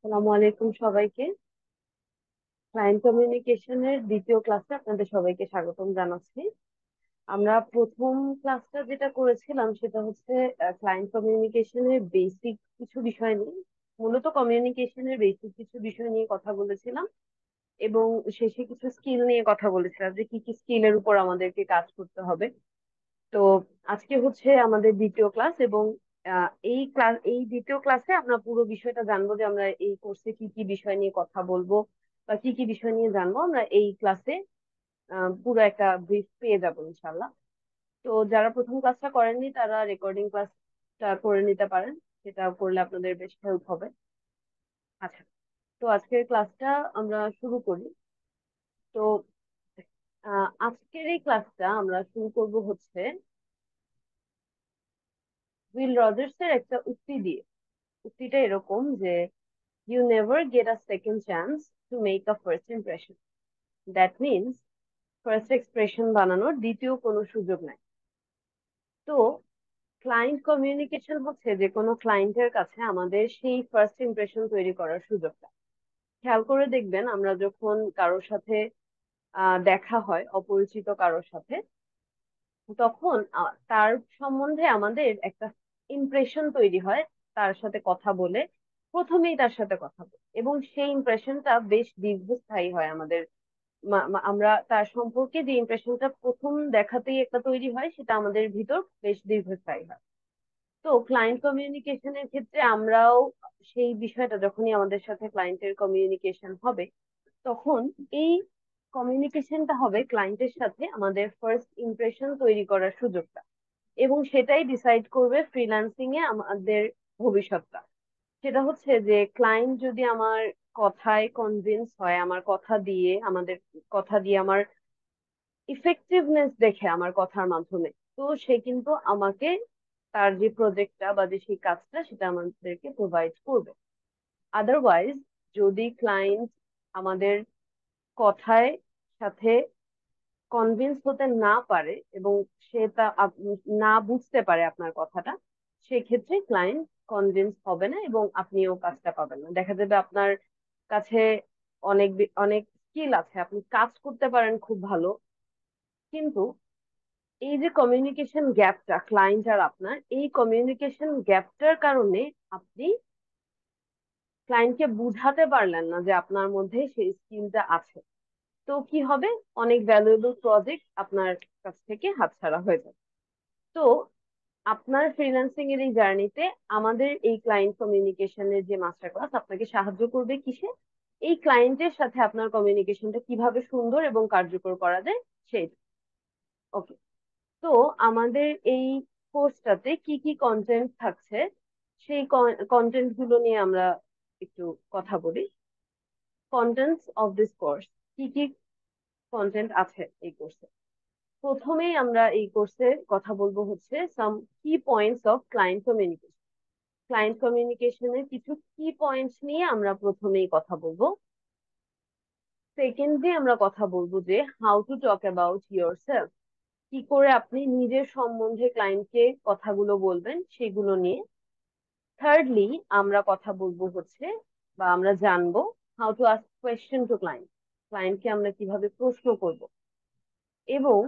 আসসালামু আলাইকুম সবাইকে। ক্লায়েন্ট কমিউনিকেশনের দ্বিতীয় ক্লাসে আপনাদের সবাইকে স্বাগতম জানাচ্ছি। আমরা প্রথম ক্লাসটা যেটা করেছিলাম সেটা হচ্ছে ক্লায়েন্ট কমিউনিকেশনের বেসিক কিছু বিষয় নিয়ে, মূলত কমিউনিকেশনের বেসিক কিছু বিষয় নিয়ে কথা বলেছিলাম এবং শেষে কিছু স্কিল নিয়ে কথা বলেছিলাম যে কি কি স্কিলের উপর আমাদেরকে কাজ করতে হবে। তো আজকে হচ্ছে আমাদের দ্বিতীয় ক্লাস এবং এই দ্বিতীয় ক্লাসে আমরা পুরো বিষয়টা জানবো যে আমরা এই কোর্সে কি কি বিষয় নিয়ে কথা বলবো বা কি কি বিষয় নিয়ে জানবো আমরা এই ক্লাসে পুরো একটা ব্রিফ পেয়ে যাবো ইনশাল্লাহ। তো যারা প্রথম ক্লাসটা করেননি তারা রেকর্ডিং ক্লাসটা করে নিতে পারেন, সেটা করলে আপনাদের বেশ হেল্প হবে। আচ্ছা, তো আজকের ক্লাসটা আমরা শুরু করি। তো আজকের এই ক্লাসটা আমরা শুরু করব হচ্ছে উইল রজার্স এর একটা উক্তি দিয়ে। উক্তিটা এরকম যে you never get a second chance to make a first impression. That means first expression বানানোর দ্বিতীয় কোনো সুযোগ নাই। তো ক্লায়েন্ট কমিউনিকেশন হচ্ছে যে কোনো ক্লায়েন্টের কাছে আমাদের সেই ফার্স্ট ইমপ্রেশন তৈরি করার সুযোগটা। খেয়াল করে দেখবেন আমরা যখন কারোর সাথে দেখা হয় অপরিচিত কারোর সাথে, তখন তার সম্বন্ধে আমাদের একটা ইমপ্রেশন তৈরি হয় তার সাথে কথা বলে, প্রথমেই তার সাথে কথা বলে, এবং সেই ইমপ্রেশনটা বেশ দীর্ঘস্থায়ী হয় আমাদের। আমরা তার সম্পর্কে যে ইমপ্রেশনটা প্রথম দেখাতেই একটা তৈরি হয় সেটা আমাদের ভিতর বেশ দীর্ঘস্থায়ী হয়। তো ক্লায়েন্ট কমিউনিকেশনের ক্ষেত্রে আমরাও সেই বিষয়টা, যখনই আমাদের সাথে ক্লায়েন্টের কমিউনিকেশন হবে তখন এই কমিউনিকেশনটা হবে ক্লায়েন্টের সাথে আমাদের ফার্স্ট ইমপ্রেশন তৈরি করার সুযোগটা, এবং সেটাই ডিসাইড করবে ফ্রিল্যান্সিং এ আমাদের ভবিষ্যৎটা। সেটা হচ্ছে যে ক্লায়েন্ট যদি আমার কথায় কনভিন্স হয়, আমার কথা দিয়ে আমার ইফেক্টিভনেস দেখে আমার কথার মাধ্যমে, তো সে কিন্তু আমাকে তার যে প্রজেক্টটা বা যে সেই কাজটা সেটা আমাদেরকে প্রোভাইড করবে। আদারওয়াইজ যদি ক্লায়েন্ট আমাদের কথায় সাথে কনভিন্স হতে না পারে এবং সে না বুঝতে পারে আপনার কথাটা, সেক্ষেত্রে ক্লায়েন্ট কনভিন্স হবে না এবং আপনিও কাজটা পাবেন না। দেখা যাবে আপনার কাছে অনেক স্কিল আছে, আপনি কাজ করতে পারেন খুব ভালো, কিন্তু এই যে কমিউনিকেশন গ্যাপটা ক্লায়েন্ট আর আপনার, এই কমিউনিকেশন গ্যাপটার কারণে আপনি ক্লায়েন্টকে বুঝাতে পারলেন না যে আপনার মধ্যে সেই স্কিলটা আছে। তো কি হবে, অনেক ভ্যালুয়েবল প্রজেক্ট আপনার কাছ থেকে হাতছাড়া হয়ে যাবে। তো আপনার ফ্রিল্যান্সিং এর এই জার্নিতে আমাদের এই ক্লায়েন্ট কমিউনিকেশনের যে মাস্টার ক্লাস আপনাকে সাহায্য করবে কিসে, এই ক্লায়েন্টের সাথে আপনার কমিউনিকেশনটা কিভাবে সুন্দর এবং কার্যকর করা যায় সেই। ওকে, তো আমাদের এই কোর্সটাতে কি কি কন্টেন্ট থাকছে সেই কন্টেন্ট গুলো নিয়ে আমরা একটু কথা বলি। কন্টেন্টস অফ দিস কোর্স, কি কি কন্টেন্ট আছে এই কোর্সে। প্রথমেই আমরা এই কোর্সে কথা বলবো হচ্ছে সাম কি points of client communication. Client কমিউনিকেশনের কিছু কি পয়েন্টস নিয়ে আমরা প্রথমেই কথা বলবো। সেকেন্ডলি আমরা কথা বলবো যে how to talk about your self, কি করে আপনি নিজের সম্বন্ধে ক্লায়েন্টকে কথাগুলো বলবেন সেগুলো নিয়ে। থার্ডলি আমরা কথা বলবো হচ্ছে বা আমরা জানবো how to ask question to client, ক্লায়েন্টকে আমরা কিভাবে প্রশ্ন করব। এবং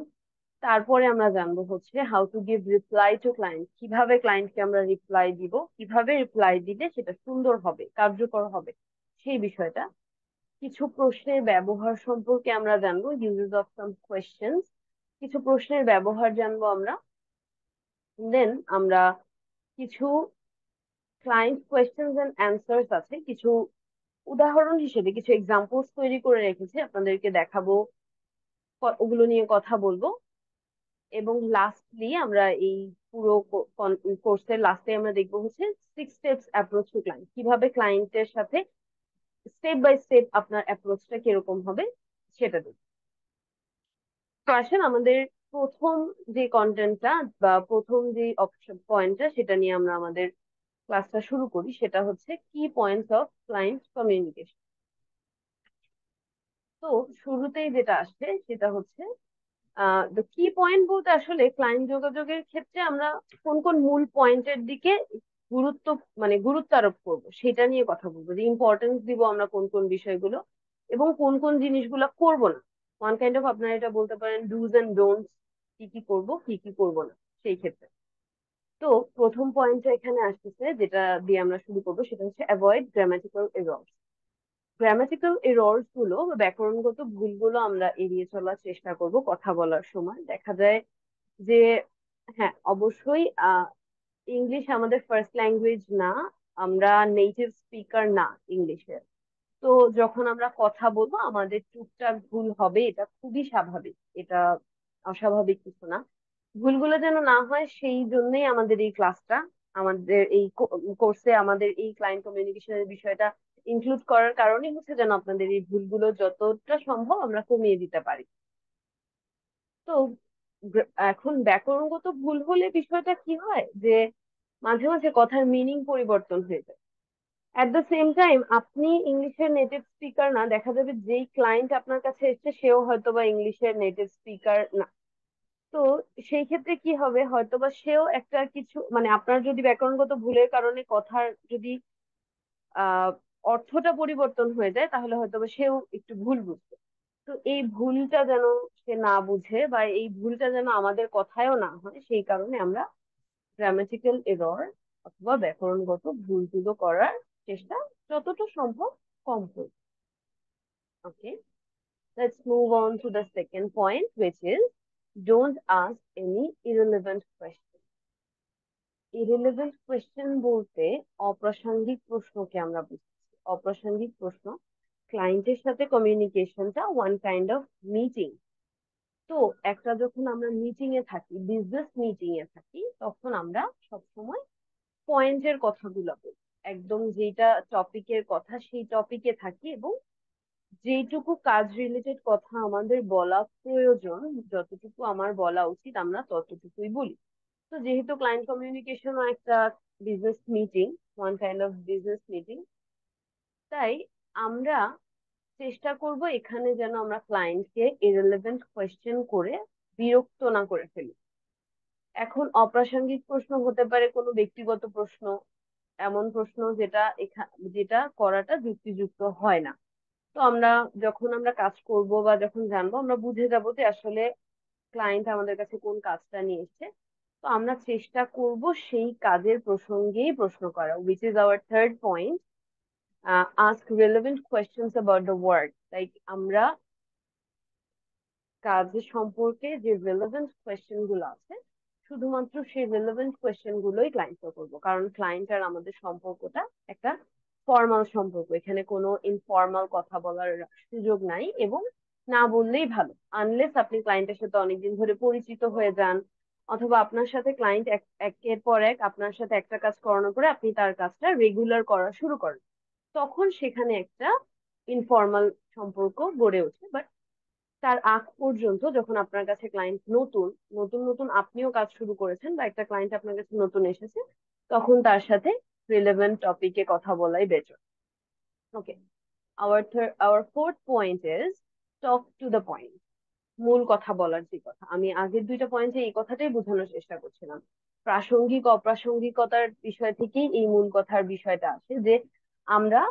তারপরে আমরা জানবো হচ্ছে how to give reply to client, কিভাবে ক্লায়েন্টকে আমরা রিপ্লাই দিব, কিভাবে রিপ্লাই দিলে সেটা সুন্দর হবে, কার্যকর হবে সেই বিষয়টা। কিছু প্রশ্নের ব্যবহার সম্পর্কে আমরা জানবো, ইউজেস অফ সাম কোয়েশ্চেন্স, কিছু প্রশ্নের ব্যবহার জানবো আমরা। দেন আমরা কিছু ক্লায়েন্ট কোয়েশ্চেন্স এন্ড অ্যান্সার্স আছে, কিছু উদাহরণ হিসেবে কিছু এক্সাম্পলস তৈরি করে রেখেছি, আপনাদেরকে দেখাবো, ওগুলো নিয়ে কথা বলবো। এবং লাস্টলি আমরা এই পুরো কোর্সের লাস্টে আমরা দেখবো হচ্ছে 6 স্টেপস অ্যাপ্রোচ টু ক্লায়েন্ট, কিভাবে ক্লায়েন্টের সাথে স্টেপ বাই স্টেপ আপনার অ্যাপ্রোচটা কিরকম হবে সেটা দেখবো। তো আসেন আমাদের প্রথম যে কন্টেন্টটা বা প্রথম যে অপশন পয়েন্টটা সেটা নিয়ে আমরা আমাদের ক্লাসটা শুরু করি, সেটা হচ্ছে কি পয়েন্টস অফ ক্লায়েন্ট কমিউনিকেশন। তো শুরুতেই যেটা আসছে সেটা হচ্ছে কি পয়েন্ট বলতে আসলে ক্লায়েন্ট যোগাযোগের ক্ষেত্রে আমরা কোন কোন মূল পয়েন্টের দিকে গুরুত্ব মানে গুরুত্ব আরোপ করবো সেটা নিয়ে কথা বলবো, যে ইম্পর্টেন্স দিব আমরা কোন কোন বিষয়গুলো এবং কোন কোন জিনিসগুলো করব না। ওয়ান কাইন্ড অফ আপনারা এটা বলতে পারেন ডুজ এন্ড ডোন্টস, কি কি করব কি কি করব না সেই ক্ষেত্রে। তো প্রথম পয়েন্টটা এখানে আসতেছে, যেটা দিয়ে আমরা শুরু করবো, সেটা হচ্ছে avoid grammatical errors. Grammatical errors গুলো বা ব্যাকরণগত ভুলগুলো আমরা এড়িয়ে চলার চেষ্টা করব কথা বলার সময়। দেখা যায় যে হ্যাঁ অবশ্যই ইংলিশ আমাদের ফার্স্ট ল্যাঙ্গুয়েজ না, আমরা নেটিভ স্পিকার না ইংলিশের। তো যখন আমরা কথা বলবো আমাদের টুকটাক ভুল হবে, এটা খুবই স্বাভাবিক, এটা অস্বাভাবিক কিছু না। ভুলগুলো যেন না হয় সেই জন্যই আমাদের এই ক্লাসটা, আমাদের এই কোর্সে আমাদের এই ক্লায়েন্ট কমিউনিকেশনের বিষয়টা ইনক্লুড করার কারণই হচ্ছে যেন আপনাদের এই ভুলগুলো যতটা সম্ভব আমরা কমিয়ে দিতে পারি। তো এখন ব্যাকরণগত ভুল হলে বিষয়টা কি হয় যে মাঝে মাঝে কথার মিনিং পরিবর্তন হয়ে যায়। এট দ্য সেম টাইম আপনি ইংলিশের নেটিভ স্পিকার না, দেখা যাবে যেই ক্লায়েন্ট আপনার কাছে এসছে সেও হয়তোবা ইংলিশের নেটিভ স্পিকার না। তো সেই ক্ষেত্রে কি হবে, হয়তোবা সেও একটা কিছু মানে আপনার যদি ব্যাকরণগত ভুলের কারণে কথার যদি আহ অর্থটা পরিবর্তন হয়ে যায় তাহলে হয়তোবা সেও একটু ভুল বুঝবে। তো এই ভুলটা যেন সে না বুঝে বা এই ভুলটা যেন আমাদের কথায়ও না হয়, সেই কারণে আমরা গ্রামাটিক্যাল এরর অথবা ব্যাকরণগত ভুলগুলো করার চেষ্টা যতটা সম্ভব কম করি। ওকে, let's move on to the second point, which is don't ask any irrelevant question. Irrelevant question বলতে অপ্রাসঙ্গিক প্রশ্নকে আমরা বুঝছি। অপ্রাসঙ্গিক প্রশ্ন, ক্লায়েন্টের সাথে কমিউনিকেশনটা ওয়ান কাইন্ড অফ মিটিং। তো একটা যখন আমরা মিটিং এ থাকি, বিজনেস মিটিং এ থাকি, তখন আমরা সবসময় পয়েন্টের কথাগুলো বলি, একদম যেটা টপিকের কথা সেই টপিকে থাকি এবং যেইটুকু কাজ রিলেটেড কথা আমাদের বলা প্রয়োজন, যতটুকু আমার বলা উচিত আমরা ততটুকুই বলি। তো যেহেতু ক্লায়েন্ট কমিউনিকেশনও একটা business meeting, one kind of business meeting, তাই আমরা চেষ্টা করব এখানে যেন আমরা ক্লায়েন্টকে ইররিলেভেন্ট কোয়েশ্চেন করে বিরক্ত না করে ফেলি। এখন অপ্রাসঙ্গিক প্রশ্ন হতে পারে কোনো ব্যক্তিগত প্রশ্ন, এমন প্রশ্ন যেটা করাটা যুক্তিযুক্ত হয় না। তো আমরা যখন আমরা কাজ করব বা যখন জানবো আমরা বুঝে যাবো যে আসলে ক্লায়েন্ট আমাদের কাছে কোন কাজটা নিয়ে এসেছে। তো আমরা চেষ্টা করব সেই কাজের প্রসঙ্গেই প্রশ্ন করা, which is our third point, ask relevant questions about the work. Like আমরা কাজের সম্পর্কে যে রিলেভেন্ট কোয়েশ্চেন গুলো আছে শুধুমাত্র সেই রিলেভেন্ট কোয়েশ্চেন গুলোই ক্লায়েন্টকে করবো, কারণ ক্লায়েন্ট আর আমাদের সম্পর্কটা একটা ফর্মাল সম্পর্ক, এখানে কোনো ইনফর্মাল কথা বলার সুযোগ নাই এবং না বললেই ভালো। আনলেস আপনি ক্লায়েন্টের সাথে অনেকদিন ধরে পরিচিত হয়ে যান, অথবা আপনার সাথে ক্লায়েন্ট একের পর এক আপনার সাথে একটা কাজ করানোর পরে আপনি তার কাজটা রেগুলার করা শুরু করেন, তখন সেখানে একটা ইনফর্মাল সম্পর্ক গড়ে ওঠে। বাট তার আগ পর্যন্ত যখন আপনার কাছে ক্লায়েন্ট নতুন, নতুন নতুন আপনিও কাজ শুরু করেছেন বা একটা ক্লায়েন্ট আপনার কাছে নতুন এসেছে, তখন তার সাথে রিলেভেন্ট টপিকে কথা বলাই better. Okay, our fourth point is talk to the point. মূল কথা বলার যে কথা, আমি আগের দুইটা পয়েন্টে এই কথাটাই বোঝানোর চেষ্টা করছিলাম। প্রাসঙ্গিক অপ্রাসঙ্গিকতার বিষয় থেকেই এই মূল কথার বিষয়টা আসে, যে আমরা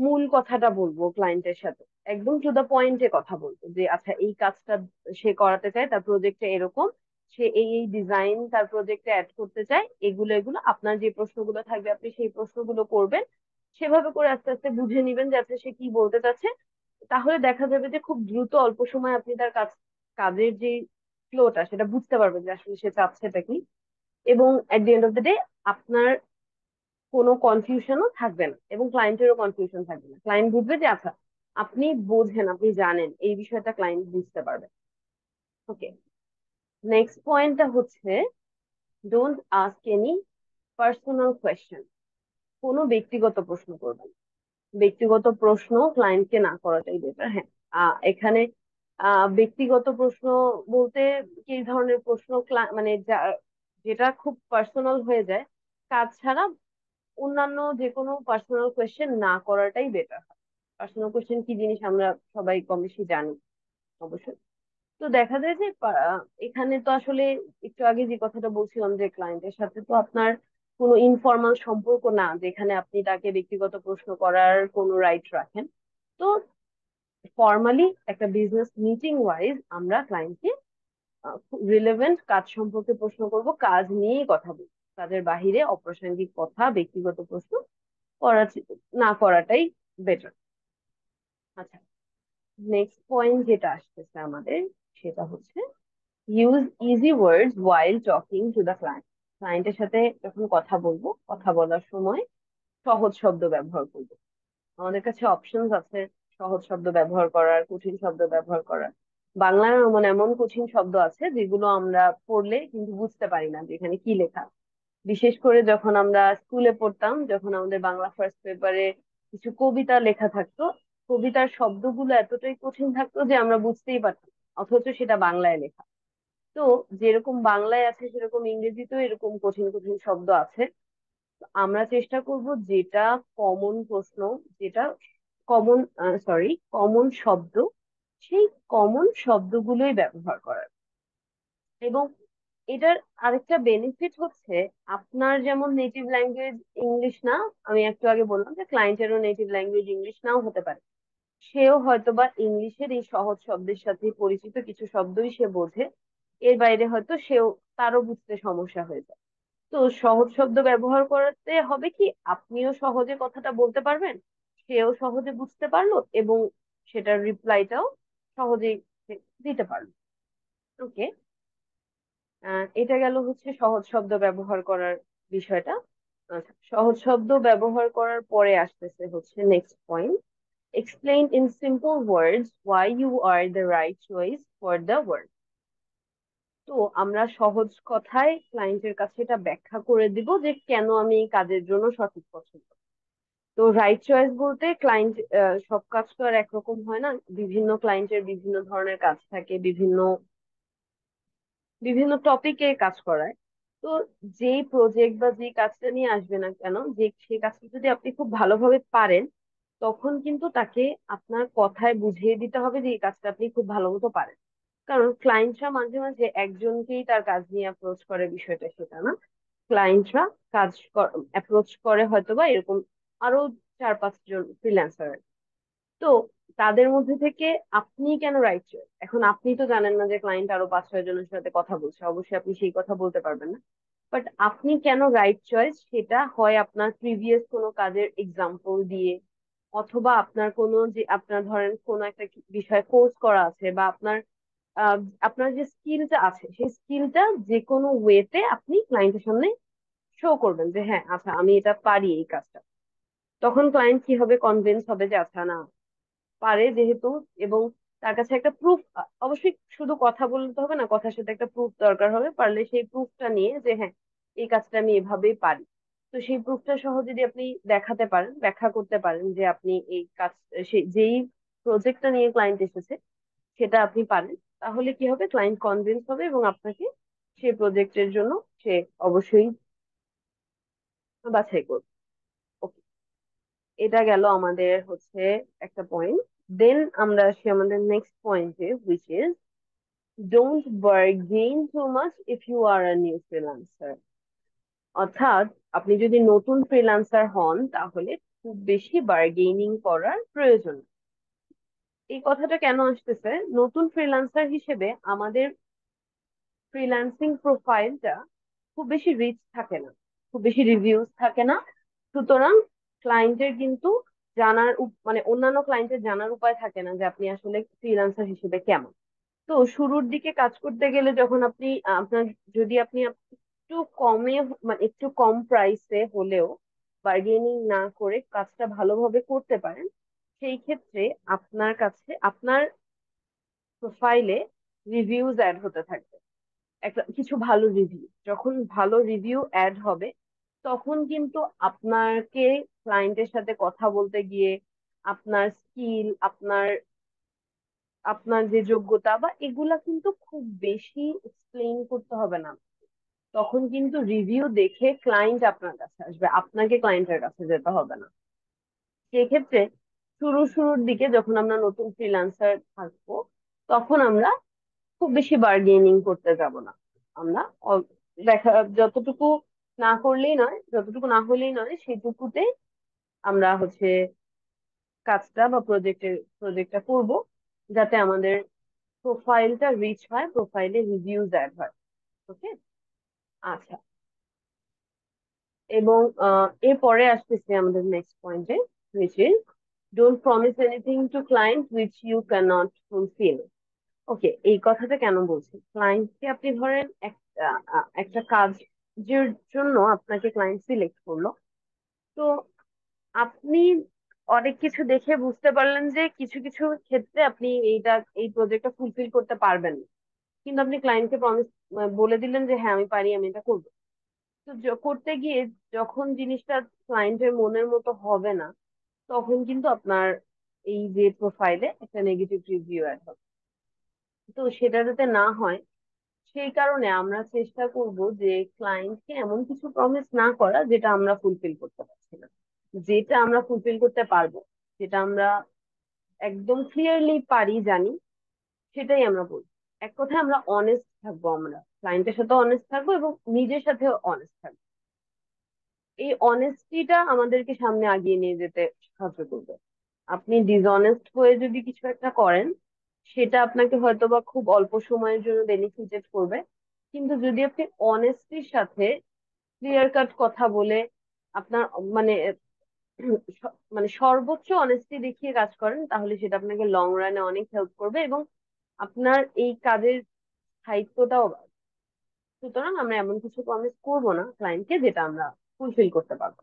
মূল কথাটা বলবো ক্লায়েন্টের সাথে, একদম টু দা পয়েন্টে কথা বলবো, যে আচ্ছা এই কাজটা সে করাতে চায়, তার প্রজেক্টে এরকম, সে এই এই ডিজাইন তার প্রজেক্টে অ্যাড করতে চায়, এগুলো এগুলো আপনার যে প্রশ্নগুলো থাকবে আপনি সেই প্রশ্নগুলো করবেন, সেভাবে করে আস্তে আস্তে বুঝে নিবেন যে আচ্ছা সে কি বলতে চাচ্ছে। তাহলে দেখা যাবে যে খুব দ্রুত অল্প সময় আপনি তার কাজের যে ফ্লোটা সেটা বুঝতে পারবেন যে আসলে সে চাচ্ছেটা কি। এবং at the end of the day আপনার কোনো কনফিউশনও থাকবে না এবং ক্লায়েন্টেরও কনফিউশন থাকবে না, ক্লায়েন্ট বুঝবে যে আচ্ছা আপনি বোঝেন, আপনি জানেন, এই বিষয়টা ক্লায়েন্ট বুঝতে পারবে। ওকে, নেক্সট পয়েন্টটা হচ্ছে don't ask any personal question. কোনো ব্যক্তিগত প্রশ্ন করবেন না। ব্যক্তিগত প্রশ্ন ক্লায়েন্টকে না করাটাই বেটার। হ্যাঁ, এখানে ব্যক্তিগত প্রশ্ন বলতে কি ধরনের প্রশ্ন, মানে যেটা খুব পার্সোনাল হয়ে যায়, কাজ ছাড়া অন্যান্য যে কোনো পার্সোনাল কোয়েশ্চেন না করাটাই বেটার হয়। পার্সোনাল কোয়েশ্চেন কি জিনিস আমরা সবাই কম বেশি জানি অবশ্যই। তো দেখা যায় যে এখানে তো আসলে একটু আগে যে কথাটা বলছিলাম যে ক্লায়েন্টের সাথে তো আপনার কোনো ইনফর্মাল সম্পর্ক না যেখানে আপনি তাকে ব্যক্তিগত প্রশ্ন করার কোনো রাইট রাখেন। তো ফর্মালি একটা বিজনেস মিটিং ওয়াইজ আমরা ক্লায়েন্টকে রিলেভেন্ট কাজ সম্পর্কে প্রশ্ন করব, কাজ নিয়েই কথা বলবো। কাজের বাহিরে অপ্রাসঙ্গিক কথা, ব্যক্তিগত প্রশ্ন করা না করাটাই বেটার। আচ্ছা, নেক্সট পয়েন্ট যেটা আসতেছে আমাদের, সেটা হচ্ছে use easy words while talking to the client. ক্লায়েন্টের সাথে যখন কথা বলবো, কথা বলার সময় সহজ শব্দ ব্যবহার করবো। আমাদের কাছে অপশনস আছে সহজ শব্দ ব্যবহার করার, কঠিন শব্দ ব্যবহার করার। বাংলায় এমন এমন কঠিন শব্দ আছে যেগুলো আমরা পড়লে কিন্তু বুঝতে পারি না যেখানে কি লেখা। বিশেষ করে যখন আমরা স্কুলে পড়তাম, যখন আমাদের বাংলা ফার্স্ট পেপারে কিছু কবিতা লেখা থাকতো, কবিতার শব্দগুলো এতটাই কঠিন থাকতো যে আমরা বুঝতেই পারতাম না, অথচ সেটা বাংলায় লেখা। তো যেরকম বাংলায় আছে সেরকম ইংরেজিতেও এরকম কঠিন কঠিন শব্দ আছে। আমরা চেষ্টা করব যেটা কমন প্রশ্ন, যেটা কমন কমন শব্দ, সেই কমন শব্দগুলোই ব্যবহার করার। এবং এটার আরেকটা বেনিফিট হচ্ছে, আপনার যেমন নেটিভ ল্যাঙ্গুয়েজ ইংলিশ না, আমি একটু আগে বললাম যে ক্লায়েন্টেরও নেটিভ ল্যাঙ্গুয়েজ ইংলিশ নাও হতে পারে, সেও হয়তোবা ইংলিশের এই সহজ শব্দের সাথে পরিচিত কিছু শব্দই সে বোঝে, এর বাইরে হয়তো তারও বুঝতে সমস্যা হয়ে যায়। তো সহজ শব্দ ব্যবহার করতে হবে কি, আপনিও সহজে কথাটা বলতে পারবেন, সেও সহজে বুঝতে পারলো, এবং সেটার রিপ্লাইটাও সহজেই সে দিতে পারলো। ওকে, এটা গেল হচ্ছে সহজ শব্দ ব্যবহার করার বিষয়টা। আচ্ছা, সহজ শব্দ ব্যবহার করার পরে আসতেছে হচ্ছে next point, explain in simple words why you are the right choice for the work. তো আমরা সহজ কথায় ক্লায়েন্টের কাছে এটা ব্যাখ্যা করে দিব যে কেন আমি এই কাজের জন্য সঠিক পছন্দ। তো রাইট চয়েস বলতে ক্লায়েন্ট, সব কাজ তো আর একরকম হয় না, বিভিন্ন ক্লায়েন্টের বিভিন্ন ধরনের কাজ থাকে, বিভিন্ন বিভিন্ন টপিকে কাজ করায়। তো যেই প্রজেক্ট বা যে কাজটা নিয়ে আসবে না কেন, যে সেই কাজটা যদি আপনি খুব ভালোভাবে পারেন, তখন কিন্তু তাকে আপনার কথায় বুঝিয়ে দিতে হবে যে এই কাজটা আপনি খুব ভালো মতো পারেন। কারণ ক্লায়েন্টরা মাঝে মাঝে একজনকেই তার কাজ নিয়ে অ্যাপ্রোচ করে, বিষয়টা সেটা না। ক্লায়েন্টরা কাজ অ্যাপ্রোচ করে হয়তোবা এরকম আরো 4-5 জন ফ্রিল্যান্সার। তো তাদের মধ্যে থেকে আপনি কেন রাইট চয়েস, এখন আপনি তো জানেন না যে ক্লায়েন্ট আরো 5-6 জনের সাথে কথা বলছে, অবশ্যই আপনি সেই কথা বলতে পারবেন না। বাট আপনি কেন রাইট চয়েস, সেটা হয় আপনার প্রিভিয়াস কোনো কাজের এক্সাম্পল দিয়ে, অথবা আপনার কোনো যে আপনার ধরেন কোনো একটা বিষয়ে কোর্স করা আছে, বা আপনার আহ, আপনার যে স্কিলটা আছে সেই স্কিলটা যে কোনো ওয়েতে আপনি ক্লায়েন্টের সামনে শো করবেন যে হ্যাঁ আচ্ছা আমি এটা পারি এই কাজটা। তখন ক্লায়েন্ট কি হবে, কনভিন্স হবে যে আচ্ছা না, পারে যেহেতু, এবং তার কাছে একটা প্রুফ, অবশ্যই শুধু কথা বলতে হবে না, কথার সাথে একটা প্রুফ দরকার হবে, পারলে সেই প্রুফটা নিয়ে যে হ্যাঁ এই কাজটা আমি এভাবেই পারি। তো সেই প্রুফটা সহ যদি আপনি দেখাতে পারেন, ব্যাখ্যা করতে পারেন যে আপনি এই কাজ, সেই যেই প্রজেক্টটা নিয়ে ক্লায়েন্ট এসেছে সেটা আপনি পারেন, তাহলে কি হবে, ক্লায়েন্ট কনভিন্স হবে এবং আপনাকে সেই প্রজেক্টের জন্য সে অবশ্যই বাছাই করবে। ওকে, এটা গেল আমাদের হচ্ছে একটা পয়েন্ট। দেন আমরা আসি আমাদের নেক্সট পয়েন্টে, which is don't bargain too much if you are a new freelancer. অর্থাৎ আপনি যদি নতুন ফ্রিল্যান্সার হন তাহলে খুব বেশি বার্গেনিং করার প্রয়োজন নেই। এই কথাটা কেন আসতেছে, নতুন ফ্রিল্যান্সার হিসেবে আমাদের ফ্রিল্যান্সিং প্রোফাইলটা খুব বেশি রিচ থাকে না, খুব বেশি রিভিউজ থাকে না। সুতরাং ক্লায়েন্টের কিন্তু মানে অন্যান্য ক্লায়েন্টের জানার উপায় থাকে না যে আপনি আসলে ফ্রিল্যান্সার হিসেবে কেমন। তো শুরুর দিকে কাজ করতে গেলে যখন আপনি আপনার, যদি আপনি একটু কমে, মানে একটু কম প্রাইসে হলেও বার্গেনিং না করে কাজটা ভালোভাবে করতে পারেন, সেই ক্ষেত্রে আপনার কাছে আপনার প্রোফাইলে রিভিউজ অ্যাড হতে থাকবে। একটা কিছু ভালো রিভিউ, যখন ভালো রিভিউ অ্যাড হবে তখন কিন্তু আপনাকে ক্লায়েন্টের সাথে কথা বলতে গিয়ে আপনার স্কিল, আপনার আপনার যে যোগ্যতা বা এগুলা কিন্তু খুব বেশি এক্সপ্লেইন করতে হবে না। তখন কিন্তু রিভিউ দেখে ক্লায়েন্ট আপনার কাছে আসবে, আপনাকে ক্লায়েন্টের কাছে যেতে হবে না। সেক্ষেত্রে শুরুর দিকে যখন আমরা নতুন ফ্রিল্যান্সার থাকবো, তখন আমরা খুব বেশি বার্গেনিং করতে যাব না। আমরা দেখা যতটুকু না করলেই নয়, যতটুকু না হলেই নয়, সেটুকুতে আমরা হচ্ছে কাজটা বা প্রজেক্টটা করব, যাতে আমাদের প্রোফাইলটা রিচ হয়, প্রোফাইলে রিভিউজ অ্যাড হয়। ওকে। আচ্ছা। এবং এরপরে আসতেছে আমাদের নেক্সট পয়েন্টে, which is don't promise anything to client which you cannot fulfill. ওকে, এই কথাটা কেন বলছি? ক্লায়েন্টকে আপনি ধরেন একটা কাজের জন্য আপনাকে ক্লায়েন্ট সিলেক্ট করলো। তো আপনি অনেক কিছু দেখে বুঝতে পারলেন যে কিছু কিছু ক্ষেত্রে আপনি এই প্রজেক্টটা ফুলফিল করতে পারবেন না। কিন্তু আপনি ক্লায়েন্টকে প্রমিস বলে দিলেন যে হ্যাঁ আমি পারি, আমি এটা করবো। তো করতে গিয়ে যখন জিনিসটা ক্লায়েন্টের মনের মতো হবে না, তখন কিন্তু আপনার এই যে প্রোফাইলে একটা নেগেটিভ রিভিউ অ্যাড হবে। তো সেটা যাতে না হয়, সেই কারণে আমরা চেষ্টা করব যে ক্লায়েন্টকে এমন কিছু প্রমিস না করা যেটা আমরা ফুলফিল করতে পারছি না। যেটা আমরা ফুলফিল করতে পারবো, যেটা আমরা একদম ক্লিয়ারলি পারি, জানি, সেটাই আমরা বলবো। এক কথায় আমরা অনেস্ট থাকবো, আমরা ক্লায়েন্টের সাথে অনেস্ট থাকবো এবং নিজের সাথেও অনেস্ট থাকবো। এই অনেস্টিটা আমাদেরকে সামনে আগিয়ে নিয়ে যেতে সাহায্য করবে। আপনি ডিসঅনেস্ট হয়ে যদি কিছু একটা করেন, সেটা আপনাকে হয়তোবা খুব অল্প সময়ের জন্য বেনিফিটেড করবে। কিন্তু যদি আপনি অনেস্টির সাথে ক্লিয়ার কাট কথা বলে আপনার মানে মানে সর্বোচ্চ অনেস্টি দেখিয়ে কাজ করেন, তাহলে সেটা আপনাকে লং রানে অনেক হেল্প করবে এবং আপনার এই কাজের স্থায়িত্বটাও বাড়বে। সুতরাং আমরা এমন কিছু প্রমিস করবো না ক্লায়েন্টকে যেটা আমরা ফুলফিল করতে পারবো।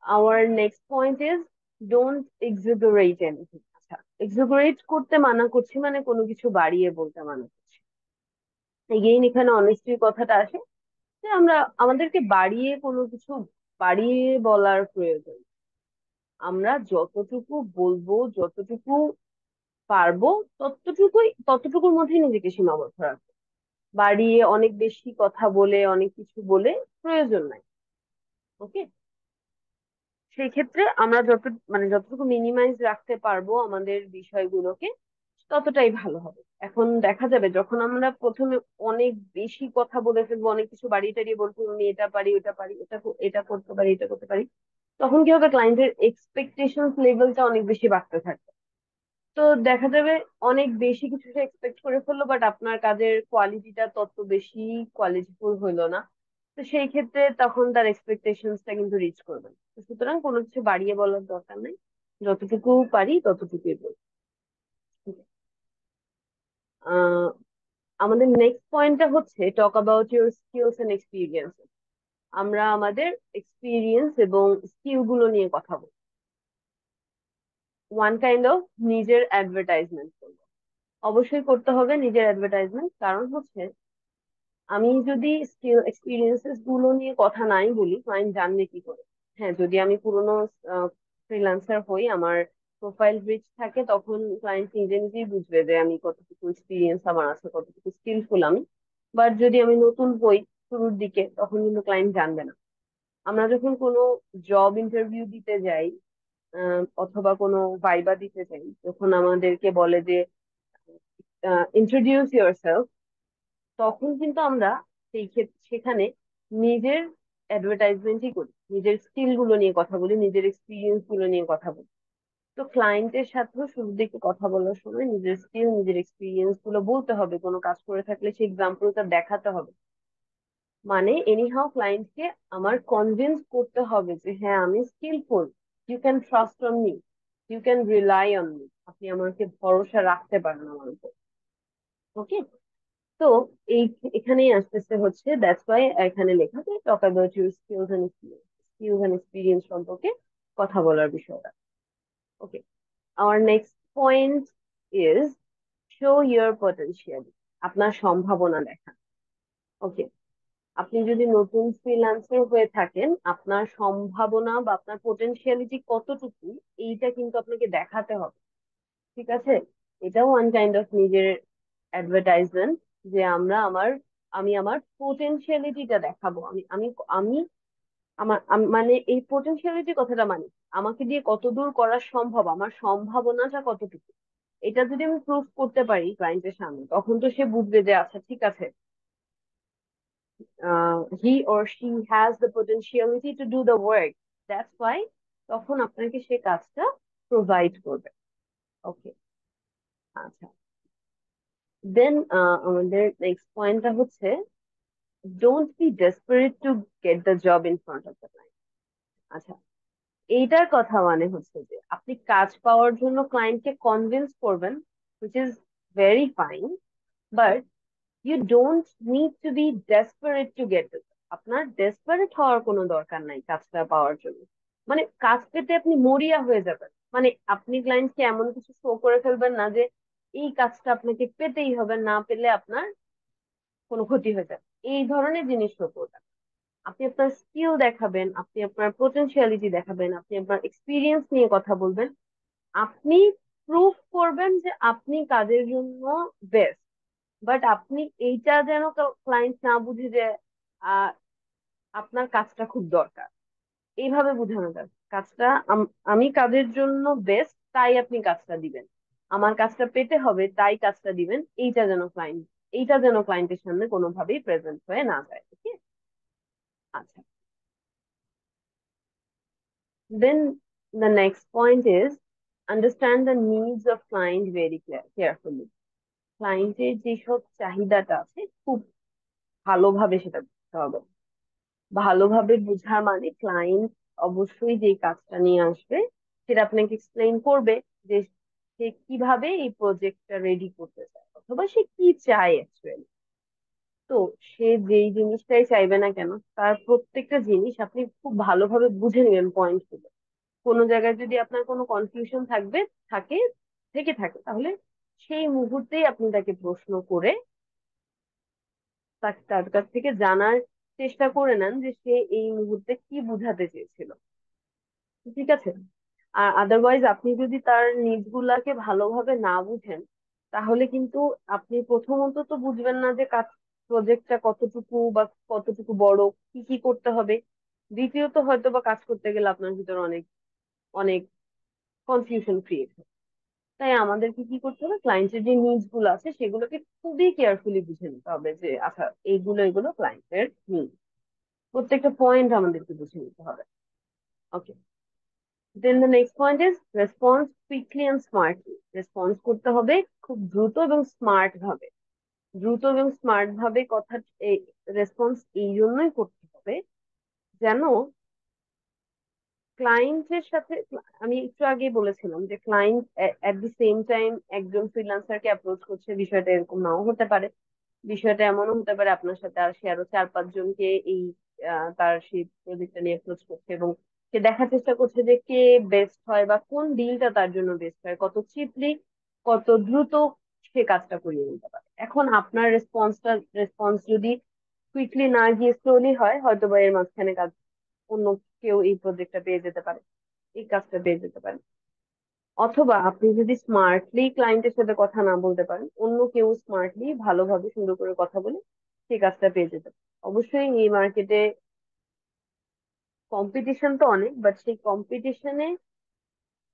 Our next point is don't exaggerate anything. আচ্ছা, এক্সুগারেট করতে মানা করছি মানে কোনো কিছু বাড়িয়ে বলতে মানা করছি। এগেইন এখানে অনেস্টির কথাটা আসে, যে আমরা আমাদেরকে বাড়িয়ে কোনো কিছু বাড়িয়ে বলার প্রয়োজন। আমরা যতটুকু বলবো, যতটুকু পারবো, ততটুকুর মধ্যে নিজেকে সীমাবদ্ধ রাখবো। বাড়িয়ে অনেক বেশি কথা বলে, অনেক কিছু বলে প্রয়োজন নাই। ওকে। সেই ক্ষেত্রে আমরা যতটুকু মিনিমাইজ রাখতে পারবো আমাদের বিষয়গুলোকে, ততটাই ভালো হবে। এখন দেখা যাবে যখন আমরা প্রথমে অনেক বেশি কথা বলে ফেলবো, অনেক কিছু বাড়িয়ে টাড়িয়ে বলবো, আমি এটা পারি, ওটা পারি, এটা করতে পারি, এটা করতে পারি, তখন কি হবে, ক্লায়েন্টের এক্সপেকটেশন লেভেলটা অনেক বেশি বাড়তে থাকবে। তো দেখা যাবে অনেক বেশি কিছু সে এক্সপেক্ট করে ফেললো, বাট আপনার কাজের কোয়ালিটিটা তত বেশি কোয়ালিটিফুল হইলো না। তো সেই ক্ষেত্রে তখন তার এক্সপেকটেশনসটা কিন্তু রিচ করবে না। তো সুতরাং কোনো কিছু বাড়িয়ে বলার দরকার নেই, যতটুকু পারি ততটুকুই বলবো। আহ আমাদের নেক্সট পয়েন্টটা হচ্ছে talk about your skills and experience. আমরা আমাদের এক্সপিরিয়েন্স এবং স্কিল গুলো নিয়ে কথা বলবো। ওয়ান কাইন্ড অফ নিজের অ্যাডভার্টাইজমেন্ট করবো। অবশ্যই করতে হবে নিজের অ্যাডভার্টাইজমেন্ট, কারণ হচ্ছে আমি যদি স্কিল এক্সপিরিয়েন্সেস গুলো নিয়ে কথা নাই বলি, ক্লায়েন্ট জানবে কি করে? হ্যাঁ, যদি আমি পুরোনো ফ্রিল্যান্সার হই, আমার প্রোফাইল রিচ থাকে, তখন ক্লায়েন্ট নিজে নিজেই বুঝবে যে আমি কতটুকু এক্সপিরিয়েন্স আমার আছে, কতটুকু স্কিলফুল আমি। বাট যদি আমি নতুন হই শুরুর দিকে, তখন কিন্তু ক্লায়েন্ট জানবে না। আমরা যখন কোনো জব ইন্টারভিউ দিতে যাই, অথবা কোনো ভাইবা দিতে যাই, যখন আমাদেরকে বলে যে ইন্ট্রোডিউস ইউর সেলফ, তখন কিন্তু আমরা সেখানে নিজের অ্যাডভার্টাইজমেন্টই করি, নিজের স্কিল গুলো নিয়ে কথা বলি, নিজের এক্সপিরিয়েন্স গুলো নিয়ে কথা বলি। তো ক্লায়েন্টের সাথেও শুরুর দিকে কথা বলার সময় নিজের স্কিল, নিজের এক্সপিরিয়েন্স গুলো বলতে হবে। কোনো কাজ করে থাকলে সেই এক্সাম্পলটা দেখাতে হবে। মানে এনিহাও ক্লায়েন্টকে আমার কনভিন্স করতে হবে যে হ্যাঁ আমি skilful, you can trust on me, you can rely on me, আপনি আমাকে ভরসা রাখতে পারেন আমার উপর। ওকে। তো এই এখানেই আসতেছে হচ্ছে, দ্যাটস ওয়াই এখানে লেখা যে talk about your skills and experience সম্পর্কে কথা বলার বিষয়টা। Okay. Our next point is show your potential. আপনার সম্ভাবনা দেখা। ওকে। আপনি যদি নতুন ফ্রিল্যান্সার হয়ে থাকেন, আপনার সম্ভাবনা বা আপনার পোটেনশিয়ালিটি কতটুকু, এইটা কিন্তু আপনাকে দেখাতে হবে। ঠিক আছে। এটাও ওয়ান কাইন্ড অফ নিজের অ্যাডভার্টাইজমেন্ট, যে আমি আমার পোটেনশিয়ালিটিটা দেখাবো। আমি আমি আমি মানে এই পোটেনশিয়ালিটি কথাটা মানে আমাকে দিয়ে কতদূর করা সম্ভব, আমার সম্ভাবনাটা কতটুকু। এটা যদি আমি প্রুভ করতে পারি ক্লায়েন্টের সামনে, তখন তো সে বুঝবে যে আচ্ছা ঠিক আছে, he or she has the potentiality to do the work. That's why তখন আপনাকে সে কাজটা প্রোভাইড করবে। ওকে, আচ্ছা। দেন আমাদের নেক্সট পয়েন্টটা হচ্ছে don't be desperate to get the job in front of the client. আচ্ছা, এইটার কথা মানে হচ্ছে যে আপনি কাজ পাওয়ার জন্য ক্লায়েন্টকে কনভিন্স করবেন, which is very fine, but you don't need to be desperate to get it. আপনার ডেসপারেট হওয়ার কোনো দরকার নাই কাজটা পাওয়ার জন্য। মানে কাজ পেতে আপনি মরিয়া হয়ে যাবেন, মানে আপনি ক্লায়েন্টকে এমন কিছু শো করে ফেলবেন না যে এই কাজটা আপনাকে পেতেই হবে, না পেলে আপনার কোনো ক্ষতি হয়ে যাবে, এই ধরনের জিনিস শো করবেন। আপনি আপনার স্কিল দেখাবেন, আপনি আপনার পোটেনশিয়ালিটি দেখাবেন, আপনি আপনার এক্সপিরিয়েন্স নিয়ে কথা বলবেন, আপনি প্রুফ করবেন যে আপনি কাজের জন্য বেস্ট। বাট আপনি এইটা যেন ক্লায়েন্ট না বুঝে যে আহ, আপনার কাজটা খুব দরকার, এইভাবে বোঝানো যায় কাজটা আমি কাজের জন্য বেস্ট তাই আপনি কাজটা দিবেন, আমার কাজটা পেতে হবে তাই কাজটা দিবেন, এইটা যেন ক্লায়েন্টের সামনে কোনোভাবেই প্রেজেন্ট হয়ে না যায়। ওকে, আচ্ছা। Then the next point is understand the needs of client very carefully. ক্লায়েন্টের যেসব চাহিদাটা আছে খুব ভালোভাবে সেটা বুঝতে হবে। ভালোভাবে বোঝা মানে ক্লায়েন্ট অবশ্যই যে কাজটা নিয়ে আসবে সেটা আপনাকে এক্সপ্লেইন করবে যে সে কিভাবে এই প্রজেক্টটা রেডি করতে চায় অথবা সে কি চায় অ্যাকচুয়ালি। তো সে যেই জিনিসটাই চাইবে না কেন তার প্রত্যেকটা জিনিস আপনি খুব ভালোভাবে বুঝে নেবেন পয়েন্ট গুলো। কোনো জায়গায় যদি আপনার কোনো কনফিউশন থাকে থেকে থাকে তাহলে সেই মুহূর্তেই আপনি তাকে প্রশ্ন করে তার কাছ থেকে জানার চেষ্টা করে নেন যে সে এই মুহূর্তে কি বোঝাতে চেয়েছিল। ঠিক আছে? আর আদারওয়াইজ আপনি যদি তার নিডস গুলাকে ভালোভাবে না বুঝেন তাহলে কিন্তু আপনি প্রথমত তো বুঝবেন না যে কাজ প্রজেক্টটা কতটুকু বা কতটুকু বড়, কি কি করতে হবে। দ্বিতীয়ত হয়তো বা কাজ করতে গেলে আপনার ভিতরে অনেক অনেক কনফিউশন ক্রিয়েট হয়। তাই আমাদেরকে কি করতে হবে, ক্লায়েন্টের যে নিডস গুলো আছে সেগুলোকে খুবই কেয়ারফুলি বুঝে নিতে হবে যে আচ্ছা এইগুলো এগুলো ক্লায়েন্টের নিড, প্রত্যেকটা পয়েন্ট আমাদেরকে বুঝে নিতে হবে। Okay, then the next point is response quickly and smartly. Response করতে হবে খুব দ্রুত এবং স্মার্ট ভাবে। দ্রুত এবং স্মার্ট ভাবে কথা, রেসপন্স এই জন্যই করতে হবে যেন ক্লায়েন্টের সাথে, আমি একটু আগে বলেছিলাম যে client at the same time একজন ফ্রিল্যান্সারকে অ্যাপ্রোচ করছে, বিষয়টা এরকম নাও হতে পারে। বিষয়টা এমনও হতে পারে আপনার সাথে আর সে আরো 4-5 জনকে এই তার সেই প্রজেক্টটা নিয়ে অ্যাপ্রোচ করছে এবং সে দেখার চেষ্টা করছে যে কে বেস্ট হয় বা কোন ডিলটা তার জন্য বেস্ট হয়, কত চিপলি কত দ্রুত সে কাজটা করিয়ে নিতে পারে। এখন আপনার রেসপন্স যদি কুইকলি না গিয়ে স্লোলি হয় হয়তো বা এর মাঝখানে কাজ অন্য কেউ এই প্রজেক্টটা পেয়ে যেতে পারে, এই কাজটা পেয়ে যেতে পারে। অথবা আপনি যদি স্মার্টলি ক্লায়েন্টের সাথে কথা না বলতে পারেন অন্য কেউ স্মার্টলি ভালোভাবে সুন্দর করে কথা বলে সেই কাজটা পেয়ে যেতে পারে। অবশ্যই এই মার্কেটে কম্পিটিশন তো অনেক, বাট সেই কম্পিটিশনে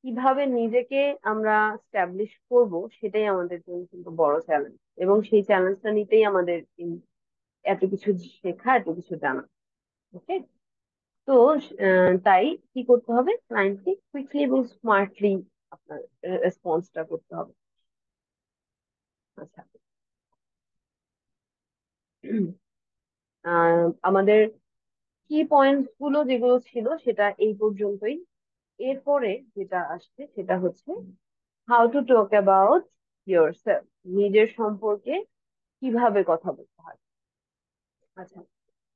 কিভাবে নিজেকে আমরা স্টাবলিশ করব সেটাই আমাদের জন্য কিন্তু বড় চ্যালেঞ্জ, এবং সেই চ্যালেঞ্জটা নিতেই আমাদের এত কিছু শেখা, এত কিছু জানা। ওকে, তো তাই কি করতে হবে, ক্লায়েন্টকে কুইকলি এবং স্মার্টলি আপনার রেসপন্সটা করতে হবে। আচ্ছা, আমাদের কি পয়েন্টস গুলো যেগুলো ছিল সেটা এই পর্যন্তই। এরপরে যেটা আসছে সেটা হচ্ছে how to talk about yourself, নিজের সম্পর্কে কিভাবে কথা বলতে হয়। আচ্ছা,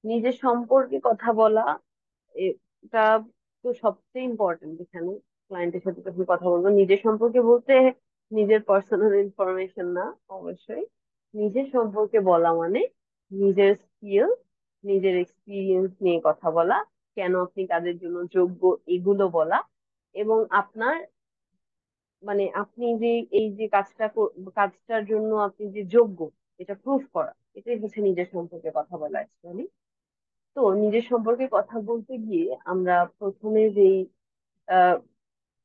নিজের সম্পর্কে কথা বলা এটা তো সবচেয়ে ইম্পর্টেন্ট। এখানে ক্লায়েন্টের সাথে যখন কথা বলবো নিজের সম্পর্কে বলতে নিজের পার্সোনাল ইনফরমেশন না, অবশ্যই নিজের সম্পর্কে বলা মানে নিজের স্কিল, নিজের এক্সপিরিয়েন্স নিয়ে কথা বলা, কেন আপনি কাজের জন্য যোগ্য এগুলো বলা, এবং আপনার মানে আপনি যে এই যে কাজটার জন্য আপনি যে যোগ্য এটা প্রুফ করা, এটাই হচ্ছে নিজের সম্পর্কে কথা বলা অ্যাকচুয়ালি। তো নিজের সম্পর্কে কথা বলতে গিয়ে আমরা প্রথমে যেই আহ,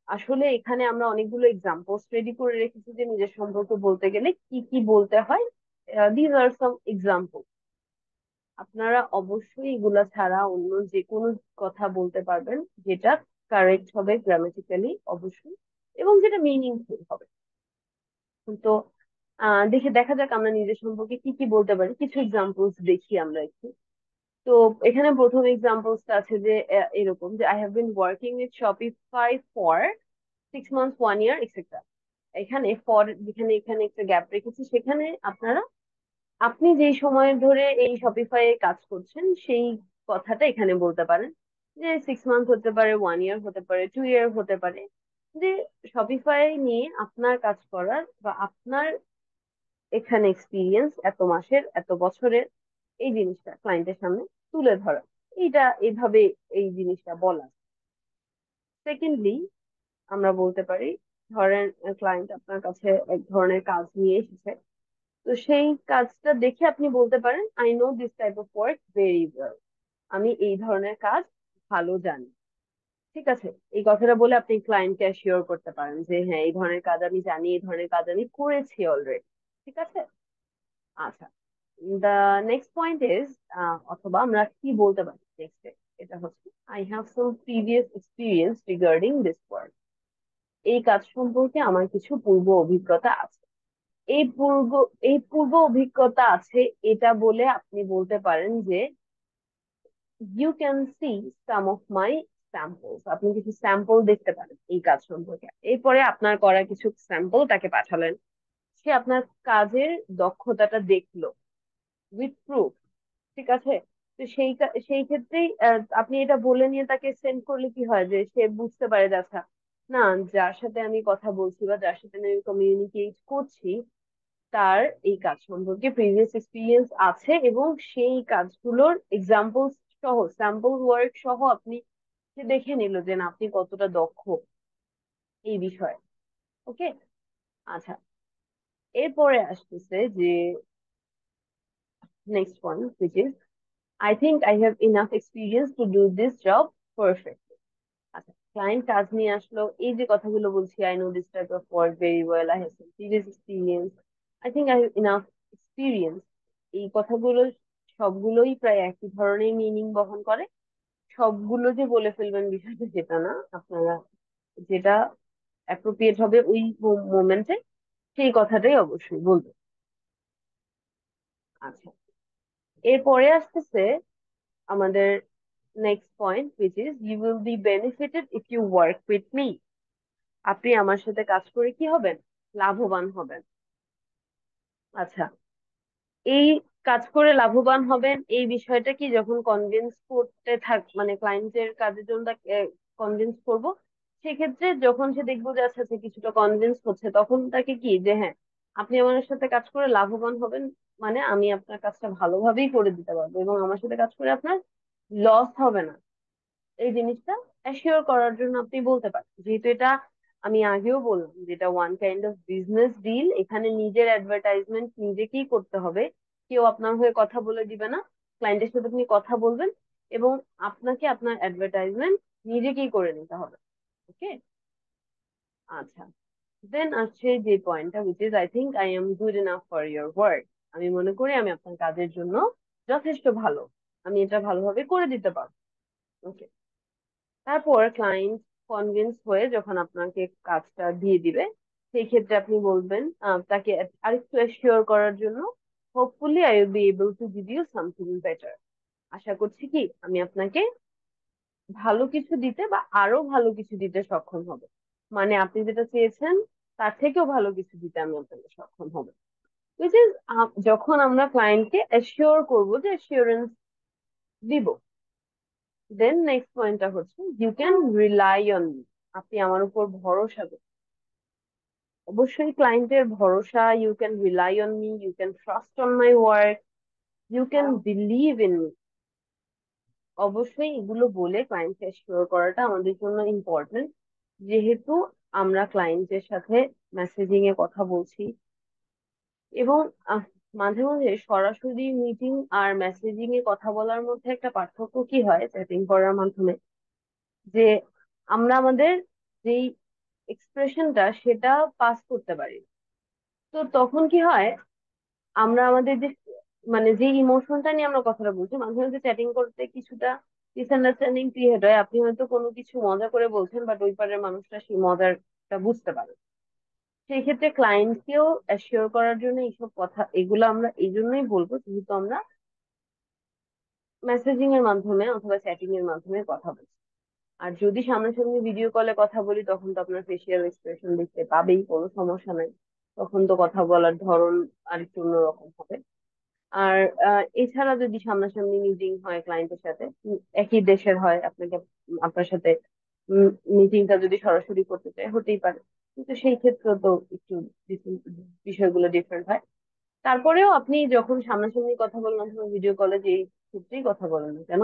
আসলে এখানে আমরা অনেকগুলো এক্সাম্পলস রেডি করে রেখেছি যে নিজের সম্পর্কে বলতে গেলে কি কি বলতে হয়। These are some example. আপনারা অবশ্যই এগুলা ছাড়া অন্য যে কোনো কথা বলতে পারবেন, যেটা কারেক্ট হবে গ্রামাটিক্যালি অবশ্যই, এবং যেটা মিনিংফুল হবে। তো দেখে দেখা যাক আমরা নিজের সম্পর্কে কি কি বলতে পারি, কিছু এক্সাম্পলস দেখি আমরা একটু। তো এখানে প্রথম এক্সাম্পলসটা আছে যে এরকম যে I have been working with Shopify for 6 months 1 year etcetera. এখানে ফর, যেখানে এখানে একটা গ্যাপ রেখেছি, সেখানে আপনারা আপনি যেই সময় ধরে এই শপিফাই এ কাজ করছেন সেই কথাটা এখানে বলতে পারেন। যে 6 মান্থ হতে পারে, 1 ইয়ার হতে পারে, 2 ইয়ার হতে পারে। যে শপিফাই নিয়ে আপনার কাজ করার বা আপনার এখানে এক্সপিরিয়েন্স এত মাসের এত বছরের, এই জিনিসটা ক্লায়েন্টের সামনে তুলে ধরা, এইটা এইভাবে এই জিনিসটা বলা। সেকেন্ডলি, আমরা বলতে পারি, ধরেন ক্লায়েন্ট আপনার কাছে এক ধরনের কাজ নিয়ে এসেছে। তো সেই কাজটা দেখে আপনি বলতে পারেন, I know this type of work very well. আমি এই ধরনের কাজ ভালো জানি। ঠিক আছে, এই কথাটা বলে আপনি ক্লায়েন্টকে অ্যাসিওর করতে পারেন যে হ্যাঁ, এই ধরনের কাজ আমি জানি, এই ধরনের কাজ আমি করেছি অলরেডি। ঠিক আছে। আচ্ছা, দা নেক্সট পয়েন্ট ইজ, অথবা আমরা কি বলতে পারি নেক্সট, এটা হচ্ছে I have some previous experience regarding this work. এই কাজ সম্পর্কে আমার কিছু পূর্ব অভিজ্ঞতা আছে। এই পূর্ব এই পূর্ব অভিজ্ঞতা আছে, এটা বলে আপনি বলতে পারেন যে you can see some of my samples. আপনি কিছু স্যাম্পল দেখতে পারেন এই কাজ সম্পর্কে। এরপরে আপনার করা কিছু স্যাম্পল তাকে পাঠালেন, সে আপনার কাজের দক্ষতাটা দেখলো উইথ প্রুফ। ঠিক আছে। তো সেই ক্ষেত্রেই আপনি এটা বলে নিয়ে তাকে সেন্ড করলে কি হয়, যে সে বুঝতে পারে যে আচ্ছা, না, যার সাথে আমি কথা বলছি বা যার সাথে আমি কমিউনিকেট করছি, তার এই কাজ সম্পর্কে প্রিভিয়াস এক্সপিরিয়েন্স আছে, এবং সেই কাজগুলোর এক্সাম্পল সহ, স্যাম্পল ওয়ার্ক সহ আপনি, সে দেখে নিল যে না, আপনি কতটা দক্ষ এই বিষয়ে। ওকে। আচ্ছা, এরপরে আসতেছে যে next point, which is I think I have enough experience to do this job perfectly. আচ্ছা, ক্লায়েন্ট কাজ নিয়ে আসলো, এই যে কথাগুলো বলছি, I know this type of work very well, I have some previous experience, I think I have enough experience, এই কথাগুলো সবগুলোই প্রায় একই ধরনের মিনিং বহন করে। সবগুলো যে বলে ফেলবেন বিষয়টা সেটা না, আপনারা যেটা অ্যাপ্রোপ্রিয়েট হবে ওই মোমেন্টে সেই কথাটাই অবশ্যই বলবেন। আচ্ছা, এরপরে আসতেছে আমাদের next point, which is you will be benefited if you work with me. আপনি আমার সাথে কাজ করে কি হবেন? লাভবান হবেন। আচ্ছা, এই কাজ করে লাভবান হবেন এই বিষয়টা কি যখন কনভিন্স করতে মানে ক্লায়েন্টের কাজের জন্য তাকে কনভিন্স করব, সেক্ষেত্রে যখন সে দেখবো যে আচ্ছা আচ্ছা কিছুটা কনভিন্স হচ্ছে, তখন তাকে কি যে হ্যাঁ, আপনি আমার সাথে কাজ করে লাভবান হবেন, মানে আমি আপনার কাজটা ভালোভাবেই করে দিতে পারবো এবং আমার সাথে কাজ করে আপনার লস হবে না, এই জিনিসটা অ্যাসিওর করার জন্য আপনি বলতে পারেন। যেহেতু এটা আমি আগেও বললাম, যেটা one kind of business deal, এখানে নিজের অ্যাডভার্টাইজমেন্ট নিজেকেই করতে হবে, কেউ আপনার হয়ে কথা বলে দিবে না। ক্লায়েন্টের সাথে আপনি কথা বলবেন এবং আপনাকে আপনার অ্যাডভার্টাইজমেন্ট নিজেকেই করে নিতে হবে। ওকে। আচ্ছা, দেন আসছে যে পয়েন্টটা, which is I think I am good enough for your work. আমি মনে করি আমি আপনার কাজের জন্য যথেষ্ট ভালো, আমি এটা ভালোভাবে করে দিতে পারবো। ওকে। তারপর ক্লায়েন্ট কনভিন্স হয়ে যখন আপনাকে কাজটা দিয়ে দিবে, সেই ক্ষেত্রে আপনি বলবেন তাকে আরেকটু অ্যাসিওর করার জন্য, hopefully I will be able to give you something better. আশা করছি কি আমি আপনাকে ভালো কিছু দিতে বা আরো ভালো কিছু দিতে সক্ষম হব, মানে আপনি যেটা চেয়েছেন তার থেকেও ভালো কিছু দিতে আমি আপনাকে সক্ষম হব। উইচ ইজ, যখন আমরা ক্লায়েন্টকে অ্যাসিওর করবো, যে অ্যাসিওরেন্স দিব। দেন নেক্সট পয়েন্টটা হচ্ছে you can rely on me. আপনি আমার উপর ভরসা করুন। অবশ্যই ক্লায়েন্টের ভরসা, you can rely on me, you can trust on my work, you can believe in me. অবশ্যই এগুলো বলে ক্লায়েন্টকে অ্যাসিওর করাটা আমাদের জন্য ইম্পর্টেন্ট, যেহেতু আমরা ক্লায়েন্টের সাথে মেসেজিং এ কথা বলছি। এবং মাঝে মাঝে সরাসরি মিটিং আর মেসেজিং এ কথা বলার মধ্যে একটা পার্থক্য কি হয় চ্যাটিং করার মাধ্যমে, যে আমরা আমাদের যেই এক্সপ্রেশনটা সেটা পাস করতে পারি। তো তখন কি হয়, আমরা আমাদের যে মানে যে ইমোশনটা নিয়ে আমরা কথাটা বলছি, মাঝে মাঝে চ্যাটিং করতে কিছুটা মিসআন্ডারস্ট্যান্ডিং ক্রিয়েট হয়। আপনি হয়তো কোনো কিছু মজা করে বলছেন, বাট ওই পারের মানুষটা সেই মজারটা বুঝতে পারে। সেই ক্ষেত্রে ক্লায়েন্টকেও অ্যাসিওর করার জন্য এইসব কথা, এগুলো আমরা এই জন্যই বলবো যেহেতু আমরা মেসেজিং এর মাধ্যমে অথবা চ্যাটিং এর মাধ্যমে কথা বলছি। আর যদি সামনাসামনি ভিডিও কলে কথা বলি, তখন তো আপনার ফেসিয়াল এক্সপ্রেশন দেখতে পাবেই, কোনো সমস্যা নাই। তখন তো কথা বলার ধরন আরেকটু অন্যরকম হবে। আর এছাড়া যদি সামনাসামনি মিটিং হয় ক্লায়েন্টের সাথে, একই দেশের হয়, আপনাকে আপনার সাথে মিটিংটা যদি সরাসরি করতে চাই হতেই পারে, কিন্তু সেই ক্ষেত্রে তো একটু বিষয়গুলো ডিফারেন্ট হয়। তারপরেও আপনি যখন সামনাসামনি কথা বলেন অথবা ভিডিও কলে, যেই ক্ষেত্রেই কথা বলেন না কেন,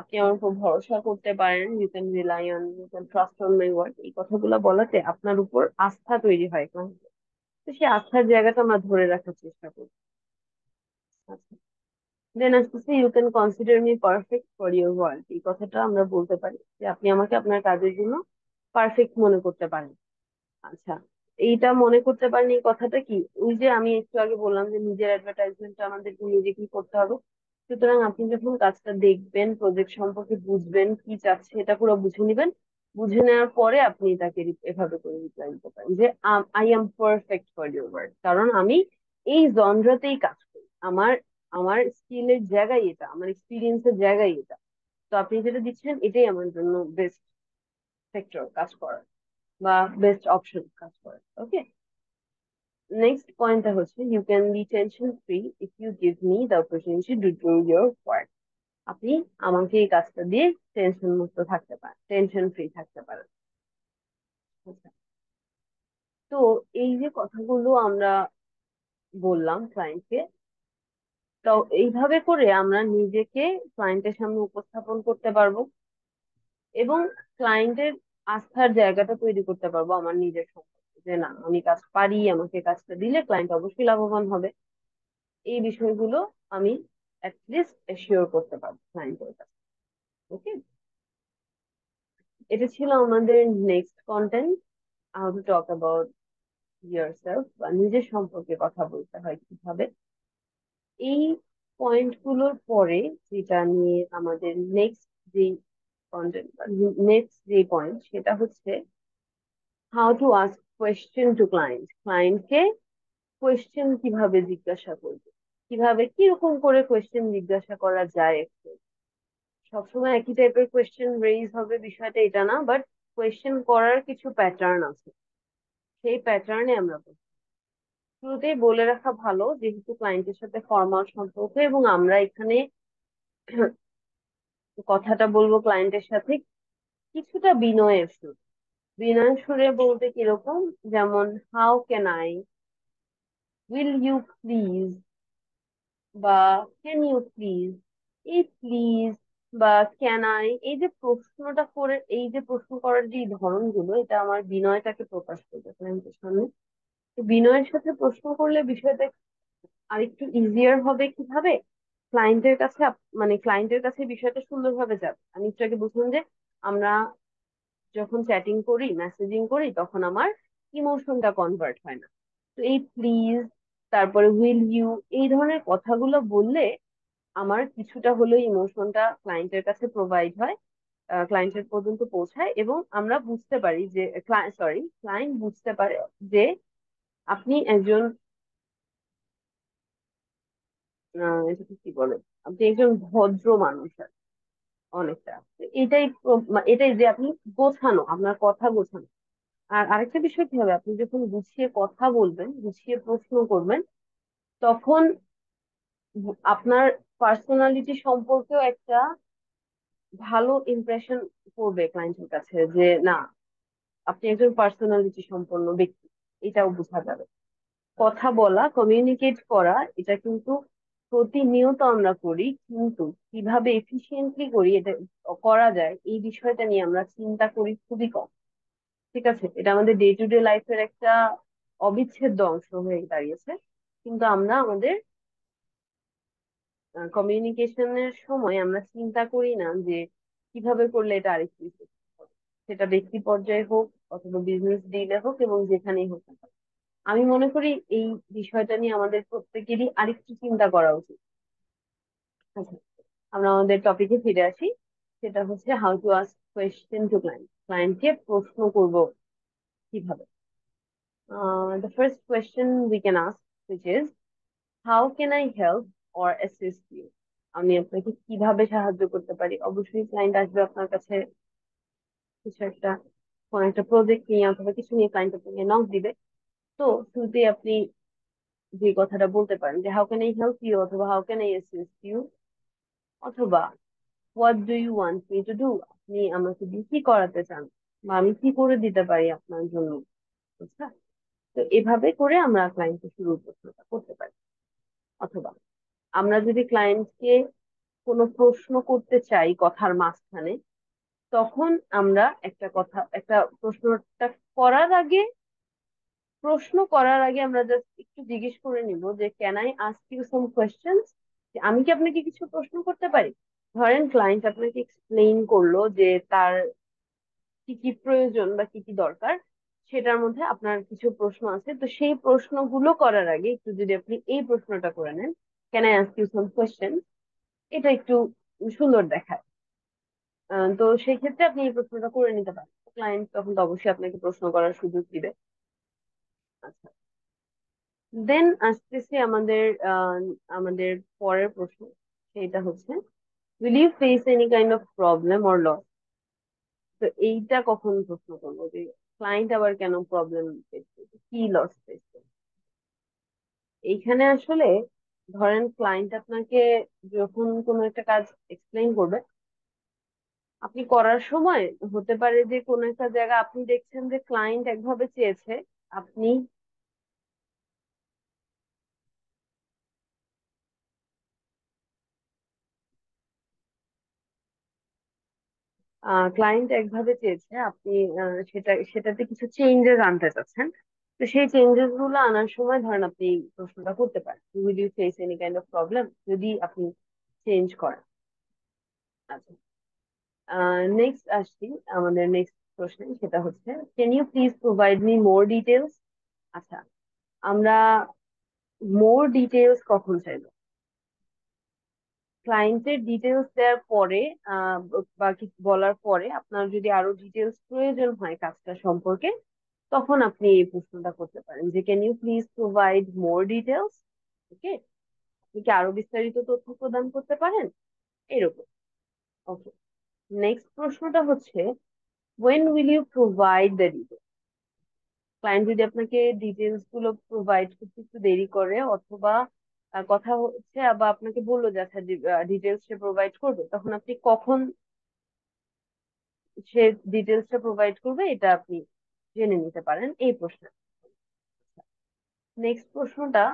আপনি আমার উপর ভরসা করতে পারেন, you can rely on, you can trust on my word, এই কথাগুলো বলাতে আপনার উপর আস্থা তৈরি হয় ক্লায়েন্ট। তো সেই আস্থার জায়গাটা আমরা ধরে রাখার চেষ্টা করি। আচ্ছা, দেন আসতেছে you can consider me perfect for your work. এই কথাটা আমরা বলতে পারি যে আপনি আমাকে আপনার কাজের জন্য পারফেক্ট মনে করতে পারেন। আচ্ছা, এইটা মনে করতে পারেন, এই কথাটা কি, ওই যে আমি একটু আগে বললাম যে নিজের অ্যাডভার্টাইজমেন্টটা আমাদেরকে নিজেকেই করতে হবে। সুতরাং আপনি যখন কাজটা দেখবেন, প্রজেক্ট সম্পর্কে বুঝবেন, কি চাচ্ছে এটা পুরো বুঝে নিবেন। বুঝে নেওয়ার পরে আপনি তাকে এভাবে করে রিপ্লাই দিতে পারেন যে I am perfect for your work, কারণ আমি এই জনরাতেই কাজ করি। আমার আমার স্কিলের জায়গায় এটা, আমার এক্সপিরিয়েন্সের জায়গায় এটা। তো আপনি যেটা দিচ্ছেন এটাই আমার জন্য বেস্ট সেক্টর কাজ করার, বা বেস্ট অপশন কাজ করার। ওকে, নেক্সট পয়েন্টটা হচ্ছে you can be tension free if you give me the opportunity to do your work. আপনি আমাকে এই কাজটা দিয়ে টেনশন মুক্ত থাকতে পারেন, টেনশন ফ্রি থাকতে পারেন। আচ্ছা, তো এই যে কথাগুলো আমরা বললাম ক্লায়েন্টকে, তো এইভাবে করে আমরা নিজেকে ক্লায়েন্টের সামনে উপস্থাপন করতে পারবো এবং ক্লায়েন্টের আস্থার জায়গাটা তৈরি করতে পারবো আমার নিজের সম্পর্কে, যে না আমি কাজ পারি, আমাকে কাজটা দিলে ক্লায়েন্ট অবশ্যই লাভবান হবে। এই বিষয়গুলো আমি অ্যাটলিস্ট এশিওর করতে পারবো ক্লায়েন্টের কাছে। ওকে, এটা ছিল আমাদের next content, how to talk about yourself, বা নিজের সম্পর্কে কথা বলতে হয় কিভাবে। এই পয়েন্ট গুলোর পরে যেটা নিয়ে আমাদের নেক্সট যে কন্টেন্ট, নেক্সট যে পয়েন্ট, সেটা হচ্ছে how to ask question to client. ক্লায়েন্টকে কোয়েশ্চেন কিভাবে জিজ্ঞাসা করবে, কিভাবে কিরকম করে কোয়েশ্চেন জিজ্ঞাসা করা যায়। সবসময় একই টাইপের কোয়েশ্চেন রেইজ হবে বিষয়টা এটা না, বাট কোয়েশ্চেন করার কিছু প্যাটার্ন আছে, সেই প্যাটার্নে আমরা বলবো। শুরুতেই বলে রাখা ভালো, যেহেতু ক্লায়েন্টের সাথে ফর্মাল সম্পর্ক এবং আমরা এখানে কথাটা বলবো ক্লায়েন্টের সাথে কিছুটা বিনয়ের সুর। বিনয়ের সুরে বলতে কিরকম, যেমন how can I, will you please, বা ক্যান ইউ প্লিজ, এই প্লিজ বা ক্যান আই, এই যে প্রশ্নটা করে, এই যে প্রশ্ন করার যে ধরনগুলো, এটা আমার বিনয়টাকে প্রকাশ করবে ক্লায়েন্টের সামনে। তো বিনয়ের সাথে প্রশ্ন করলে বিষয়টা আরেকটু ইজিয়ার হবে। কিভাবে ক্লায়েন্টের কাছে মানে ক্লায়েন্টের কাছে বিষয়টা সুন্দরভাবে যাবে। আমি একটু আগে বুঝলাম যে আমরা যখন চ্যাটিং করি, মেসেজিং করি, তখন আমার ইমোশনটা কনভার্ট হয় না। তো এই প্লিজ, তারপরে উইল ইউ, এই ধরনের কথাগুলো বললে আমার কিছুটা হলেও ইমোশনটা ক্লায়েন্টের কাছে প্রোভাইড হয়, ক্লায়েন্টের পর্যন্ত পৌঁছায়, এবং আমরা বুঝতে পারি যে ক্লায়েন্ট বুঝতে পারে যে আপনি একজন এটাকে কি বলে, আপনি একজন ভদ্র মানুষ আর কি, অনেকটা। তো এটাই এটাই যে আপনি গোছানো, আপনার কথা গোছানো। আর আরেকটা বিষয় কি হবে, আপনি যখন গুছিয়ে কথা বলবেন, গুছিয়ে প্রশ্ন করবেন, তখন আপনার পার্সোনালিটি সম্পর্কেও একটা ভালো ইমপ্রেশন পড়বে ক্লায়েন্টের কাছে, যে না আপনি একজন পার্সোনালিটি সম্পন্ন ব্যক্তি, এটাও বোঝা যাবে। কথা বলা, কমিউনিকেট করা, এটা কিন্তু প্রতিনিয়ত আমরা করি, কিন্তু কিভাবে এফিসিয়েন্টলি করি, এটা করা যায়, এই বিষয়টা নিয়ে আমরা চিন্তা করি খুবই কম। ঠিক আছে, এটা আমাদের ডে টু ডে লাইফের একটা অবিচ্ছেদ্য অংশ হয়ে দাঁড়িয়েছে, কিন্তু আমরা আমাদের কমিউনিকেশনের সময় আমরা চিন্তা করি না যে কিভাবে করলে এটা আরেকটু effective হবে। সেটা ব্যক্তি পর্যায়ে হোক অথবা বিজনেস ডিলে হোক এবং যেখানেই হোক না কেন। আমি মনে করি এই বিষয়টা নিয়ে আমাদের প্রত্যেকেরই আরেকটু চিন্তা করা উচিত। আচ্ছা, আমরা আমাদের টপিকে ফিরে আসি। সেটা হচ্ছে how to ask question to client, ক্লায়েন্টকে প্রশ্ন করব কিভাবে। The first question we can ask, which is, how can I help or assist you? আমি আপনাকে কিভাবে সাহায্য করতে পারি? অবশ্যই ক্লায়েন্ট আসবে আপনার কাছে কিছু একটা, কোন একটা প্রজেক্ট নিয়ে অথবা কিছু নিয়ে ক্লায়েন্ট আপনাকে নক দিবে। তো শুরুতেই আপনি যে কথাটা বলতে পারেন যে how can I help you, অথবা how can I assist you, অথবা what do you want me to do, আপনি আমাকে দিয়ে কি করাতে চান বা আমি কি করে দিতে পারি আপনার জন্য। বুঝছা? তো এভাবে করে আমরা ক্লায়েন্টকে শুরু প্রশ্নটা করতে পারি। অথবা আমরা যদি ক্লায়েন্টকে কোনো প্রশ্ন করতে চাই কথার মাঝখানে, তখন আমরা একটা প্রশ্নটা করার আগে আমরা জাস্ট একটু জিজ্ঞেস করে নিব যে can I ask you some questions, যে আমি কি আপনাকে কিছু প্রশ্ন করতে পারি। ধরেন ক্লায়েন্ট আপনাকে এক্সপ্লেইন করলো যে তার কি কি প্রয়োজন বা কি কি দরকার, সেটার মধ্যে আপনার কিছু প্রশ্ন আছে। তো সেই প্রশ্নগুলো করার আগে একটু যদি আপনি এই প্রশ্নটা করে নেন, can I ask you some question, এটা একটু সুন্দর দেখায়। তো সেই ক্ষেত্রে আপনি এই প্রশ্নটা করে নিতে পারেন, ক্লায়েন্ট তখন তো অবশ্যই আপনাকে প্রশ্ন করার সুযোগ দিবে। আচ্ছা, দেন আসতেছি আমাদের পরের প্রশ্ন, সেটা হচ্ছে, will you face any kind of problem or loss. তো এইটা কখন প্রশ্ন করবো যে ক্লায়েন্ট আবার কেন প্রবলেম ফেস করবে, কি লস ফেস করবে। এইখানে আসলে ধরেন ক্লায়েন্ট আপনাকে যখন কোনো একটা কাজ এক্সপ্লেইন করবে, আপনি করার সময় হতে পারে যে কোনো একটা জায়গা আপনি দেখছেন যে ক্লায়েন্ট একভাবে চেয়েছে, আপনি ক্লায়েন্ট একভাবে চেয়েছে, আপনি সেটাতে কিছু চেঞ্জেস আনতে চাচ্ছেন। তো সেই চেঞ্জেস গুলো আনার সময় ধরেন আপনি এই প্রশ্নটা করতে পারেন, will you face any kind of problem, যদি আপনি চেঞ্জ করেন। আচ্ছা, নেক্সট আসছি আমাদের নেক্সট প্রশ্নে, সেটা হচ্ছে, can you please provide me more details. আচ্ছা, আমরা মোর ডিটেলস কখন চাইবো? ক্লায়েন্টের ডিটেলস দেওয়ার পরে, আহ, বা কিছু বলার পরে আপনার যদি আরো ডিটেলস প্রয়োজন হয় কাজটা সম্পর্কে, তখন আপনি এই প্রশ্নটা করতে পারেন যে can you please provide more details. Okay, আপনি কি আরো বিস্তারিত তথ্য প্রদান করতে পারেন, এরকম। ওকে, নেক্সট প্রশ্নটা হচ্ছে, when will you provide the details। Client যদি আপনাকে ডিটেলস গুলো প্রোভাইড করতে একটু দেরি করে, অথবা কথা হচ্ছে আবার আপনাকে বললো যে আচ্ছা ডিটেলস সে প্রোভাইড করবে, তখন আপনি কখন সে ডিটেলসটা প্রোভাইড করবে এটা আপনি জেনে নিতে পারেন এই প্রশ্নে। নেক্সট প্রশ্নটা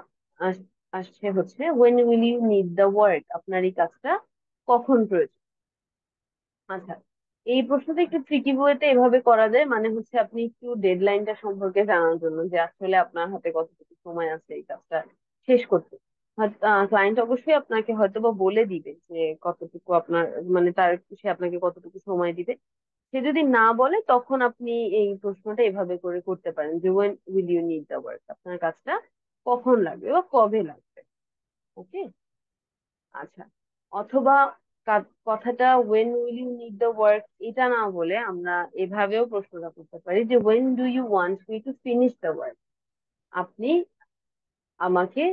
আসছে হচ্ছে, when will you need the work, আপনার এই কাজটা কখন প্রয়োজন। আচ্ছা, এই প্রশ্নটা একটু ট্রিকি ওয়েতে এভাবে করা যায়, মানে হচ্ছে আপনি একটু ডেডলাইনটা সম্পর্কে জানার জন্য যে আসলে আপনার হাতে কতটুকু সময় আছে এই কাজটা শেষ করতে। ক্লায়েন্ট অবশ্যই আপনাকে হয়তো বা বলে দিবে যে কতটুকু আপনার, মানে সে আপনাকে কতটুকু সময় দিবে। সে যদি না বলে তখন আপনি এই প্রশ্নটা এভাবে করে করতে পারেন যে when will you need the work, আপনার কাজটা কখন লাগবে বা কবে লাগবে। ওকে, আচ্ছা, অথবা কথাটা when will you need the work এটা না বলে আমরা এভাবেও প্রশ্নটা করতে পারি যে when do you want me to finish the work, আপনি আমাকে,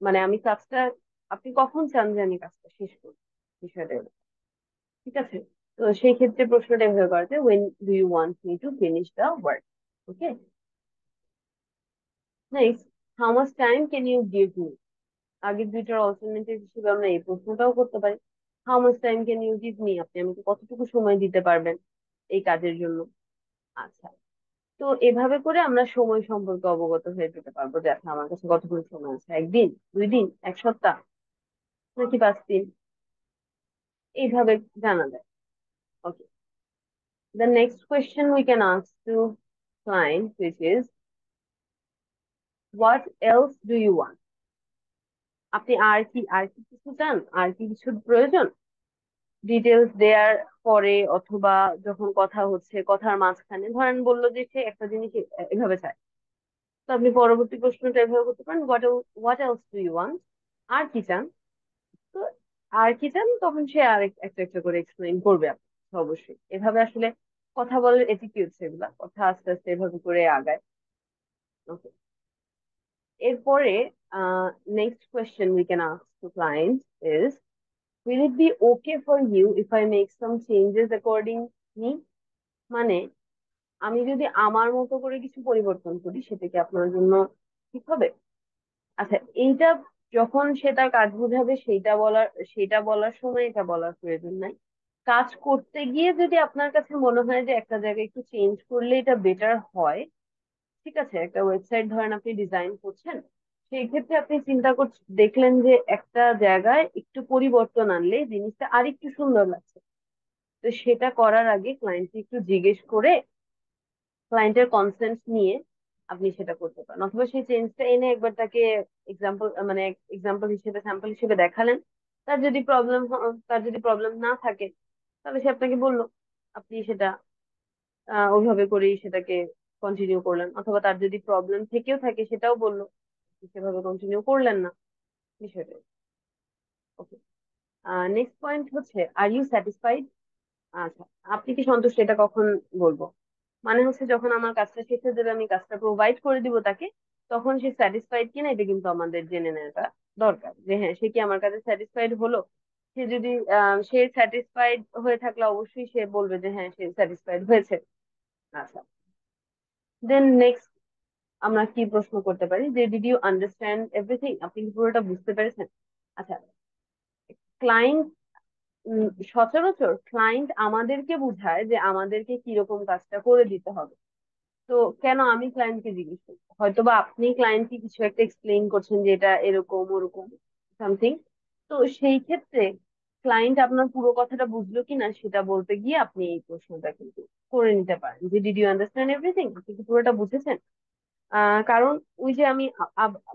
মানে আমি কাজটা, আপনি কখন চান যে আমি কাজটা শেষ করি, বিষয়টা এরকম। ঠিক আছে, তো সেই ক্ষেত্রে প্রশ্নটা এভাবে করা যায় when do you want me to finish the work। Okay, next, how much time can you give me. আগের দুইটার অল্টারনেটিভ হিসেবে আমরা এই প্রশ্নটাও করতে পারি, how much time can you give me, আপনি আমাকে কতটুকু সময় দিতে পারবেন এই কাজের জন্য। আচ্ছা, তো এভাবে করে আমরা সময় সম্পর্কে অবগত হয়ে যেতে পারবো যে আচ্ছা আমার কাছে কতটুকু সময় আছে, একদিন, 2 দিন, এক সপ্তাহ, নাকি 5 দিন, এইভাবে জানা যায়। ওকে, the next question we can ask to client, which is, what else do you want। আপনি আর কি কিছু চান, আর কি কিছুর প্রয়োজন। ডিটেলস দেওয়ার পরে অথবা যখন কথা হচ্ছে কথার মাঝখানে ধরেন বললো যে সে একটা জিনিস এভাবে চায়, তো আপনি পরবর্তী প্রশ্নটা এভাবে করতে পারেন, what else do you want, আর কি চান। আর কি চান তখন সে আর একটা একটা করে এক্সপ্লেইন করবে আপনাকে অবশ্যই। এভাবে আসলে কথা বলার এটিটিউড, সেগুলা কথা আস্তে আস্তে এভাবে করে আগায়। ওকে, এরপরে next question we can ask to client is, will it be okay for you if I make some changes according me? মানে আমি যদি আমার মতো করে কিছু পরিবর্তন করি সেটা কি আপনার জন্য ঠিক হবে? আচ্ছা, এইটা যখন সে তার কাজ বোঝাবে সেটা বলার সময় এটা বলার প্রয়োজন নাই। কাজ করতে গিয়ে যদি আপনার কাছে মনে হয় যে একটা জায়গায় একটু চেঞ্জ করলে এটা বেটার হয়, ঠিক আছে, একটা ওয়েবসাইট ধরেন আপনি ডিজাইন করছেন, সেই ক্ষেত্রে আপনি চিন্তা করছেন, দেখলেন যে একটা জায়গায় একটু পরিবর্তন আনলে জিনিসটা আর একটু সুন্দর লাগছে, তো সেটা করার আগে ক্লায়েন্টকে একটু জিজ্ঞেস করে ক্লায়েন্টের কনসেন্ট নিয়ে আপনি সেটা করতে পারেন। অথবা সেই চেঞ্জটা এনে একবার তাকে এক্সাম্পল হিসেবে, স্যাম্পল হিসেবে দেখালেন। তার যদি প্রবলেম না থাকে তাহলে সে আপনাকে বললো, আপনি সেটা ওইভাবে করেই সেটাকে কন্টিনিউ করলেন। অথবা তার যদি প্রবলেম থেকেও থাকে সেটাও বললো, আপনি সেভাবে কন্টিনিউ করলেন না বিষয়টা। ওকে, নেক্সট পয়েন্ট হচ্ছে, আর ইউ স্যাটিসফাইড? আচ্ছা, আপনি কি সন্তুষ্ট, এটা কখন বলবো? মানে হচ্ছে যখন আমার কাজটা শেষে দেবে, আমি কাজটা প্রোভাইড করে দিব তাকে, তখন সে স্যাটিসফাইড কিনা এটা কিন্তু আমাদের জেনে নেওয়াটা দরকার, যে হ্যাঁ সে কি আমার কাছে স্যাটিসফাইড হলো। সে স্যাটিসফাইড হয়ে থাকলে অবশ্যই সে বলবে যে হ্যাঁ সে স্যাটিসফাইড হয়েছে। আচ্ছা, দেন নেক্সট আমরা কি প্রশ্ন করতে পারি, যে ডিড ইউ আন্ডারস্ট্যান্ড এভরিথিং? আপনি কি পুরোটা বুঝতে পেরেছেন? আচ্ছা, ক্লায়েন্ট সচরাচর ক্লায়েন্ট আমাদেরকে বুঝায় যে আমাদেরকে কিরকম কাজটা করে দিতে হবে। তো কেন আমি ক্লায়েন্টকে জিজ্ঞেস করবো? হয়তোবা আপনি ক্লায়েন্টকে কিছু একটা এক্সপ্লেইন করছেন যে এটা এরকম ওরকম সামথিং। তো সেই ক্ষেত্রে ক্লায়েন্ট আপনার পুরো কথাটা বুঝলো কিনা সেটা বলতে গিয়ে আপনি এই প্রশ্নটা কিন্তু করে নিতে পারেন, যে ডিড ইউ আন্ডারস্ট্যান্ড এভরিথিং? আপনি কি পুরোটা বুঝেছেন? কারণ ওই যে আমি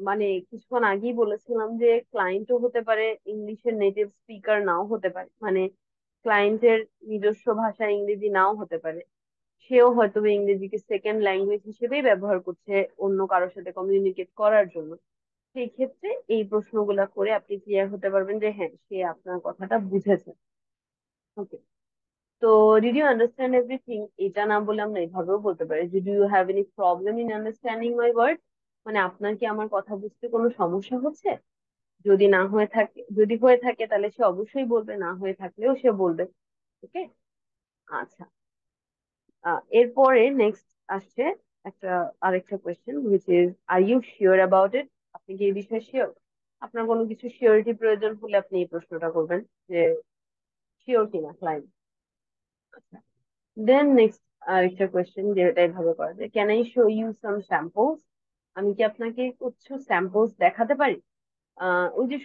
মানে কিছুক্ষণ আগেই বলেছিলাম যে ক্লায়েন্টও হতে পারে ইংলিশের নেটিভ স্পিকার, নাও হতে পারে, মানে ক্লায়েন্টের নিজস্ব ভাষা ইংরেজি নাও হতে পারে। সেও হয়তো বা ইংরেজিকে সেকেন্ড ল্যাঙ্গুয়েজ হিসেবেই ব্যবহার করছে অন্য কারোর সাথে কমিউনিকেট করার জন্য। সেই ক্ষেত্রে এই প্রশ্নগুলা করে আপনি ক্লিয়ার হতে পারবেন যে হ্যাঁ সে আপনার কথাটা বুঝেছে। ওকে, তো ডিড ইউ আন্ডারস্ট্যান্ড এভরিথিং এটা না বলে আমরা এভাবেও বলতে পারি, did you have any problem in understanding my word? মানে আপনার কি আমার কথা বুঝতে কোনো সমস্যা হচ্ছে? যদি হয়ে থাকে তাহলে সে অবশ্যই বলবে, না হয়ে থাকলেও সে বলবে। ওকে, আচ্ছা, এরপরে নেক্সট আসছে একটা আরেকটা question, which is, are you sure about it? আপনি কি এই বিষয়ে শিওর? আপনার কোনো কিছু শিওরিটি প্রয়োজন হলে আপনি এই প্রশ্নটা করবেন, যে শিওর কিনা ক্লায়েন্ট। আচ্ছা, দেন নেক্সট আরেকটা কোয়েশ্চেন যেটা এভাবে করা যায়, can I show you some samples? আমি কি আপনাকে কিছু স্যাম্পলস দেখাতে পারি? ওই যে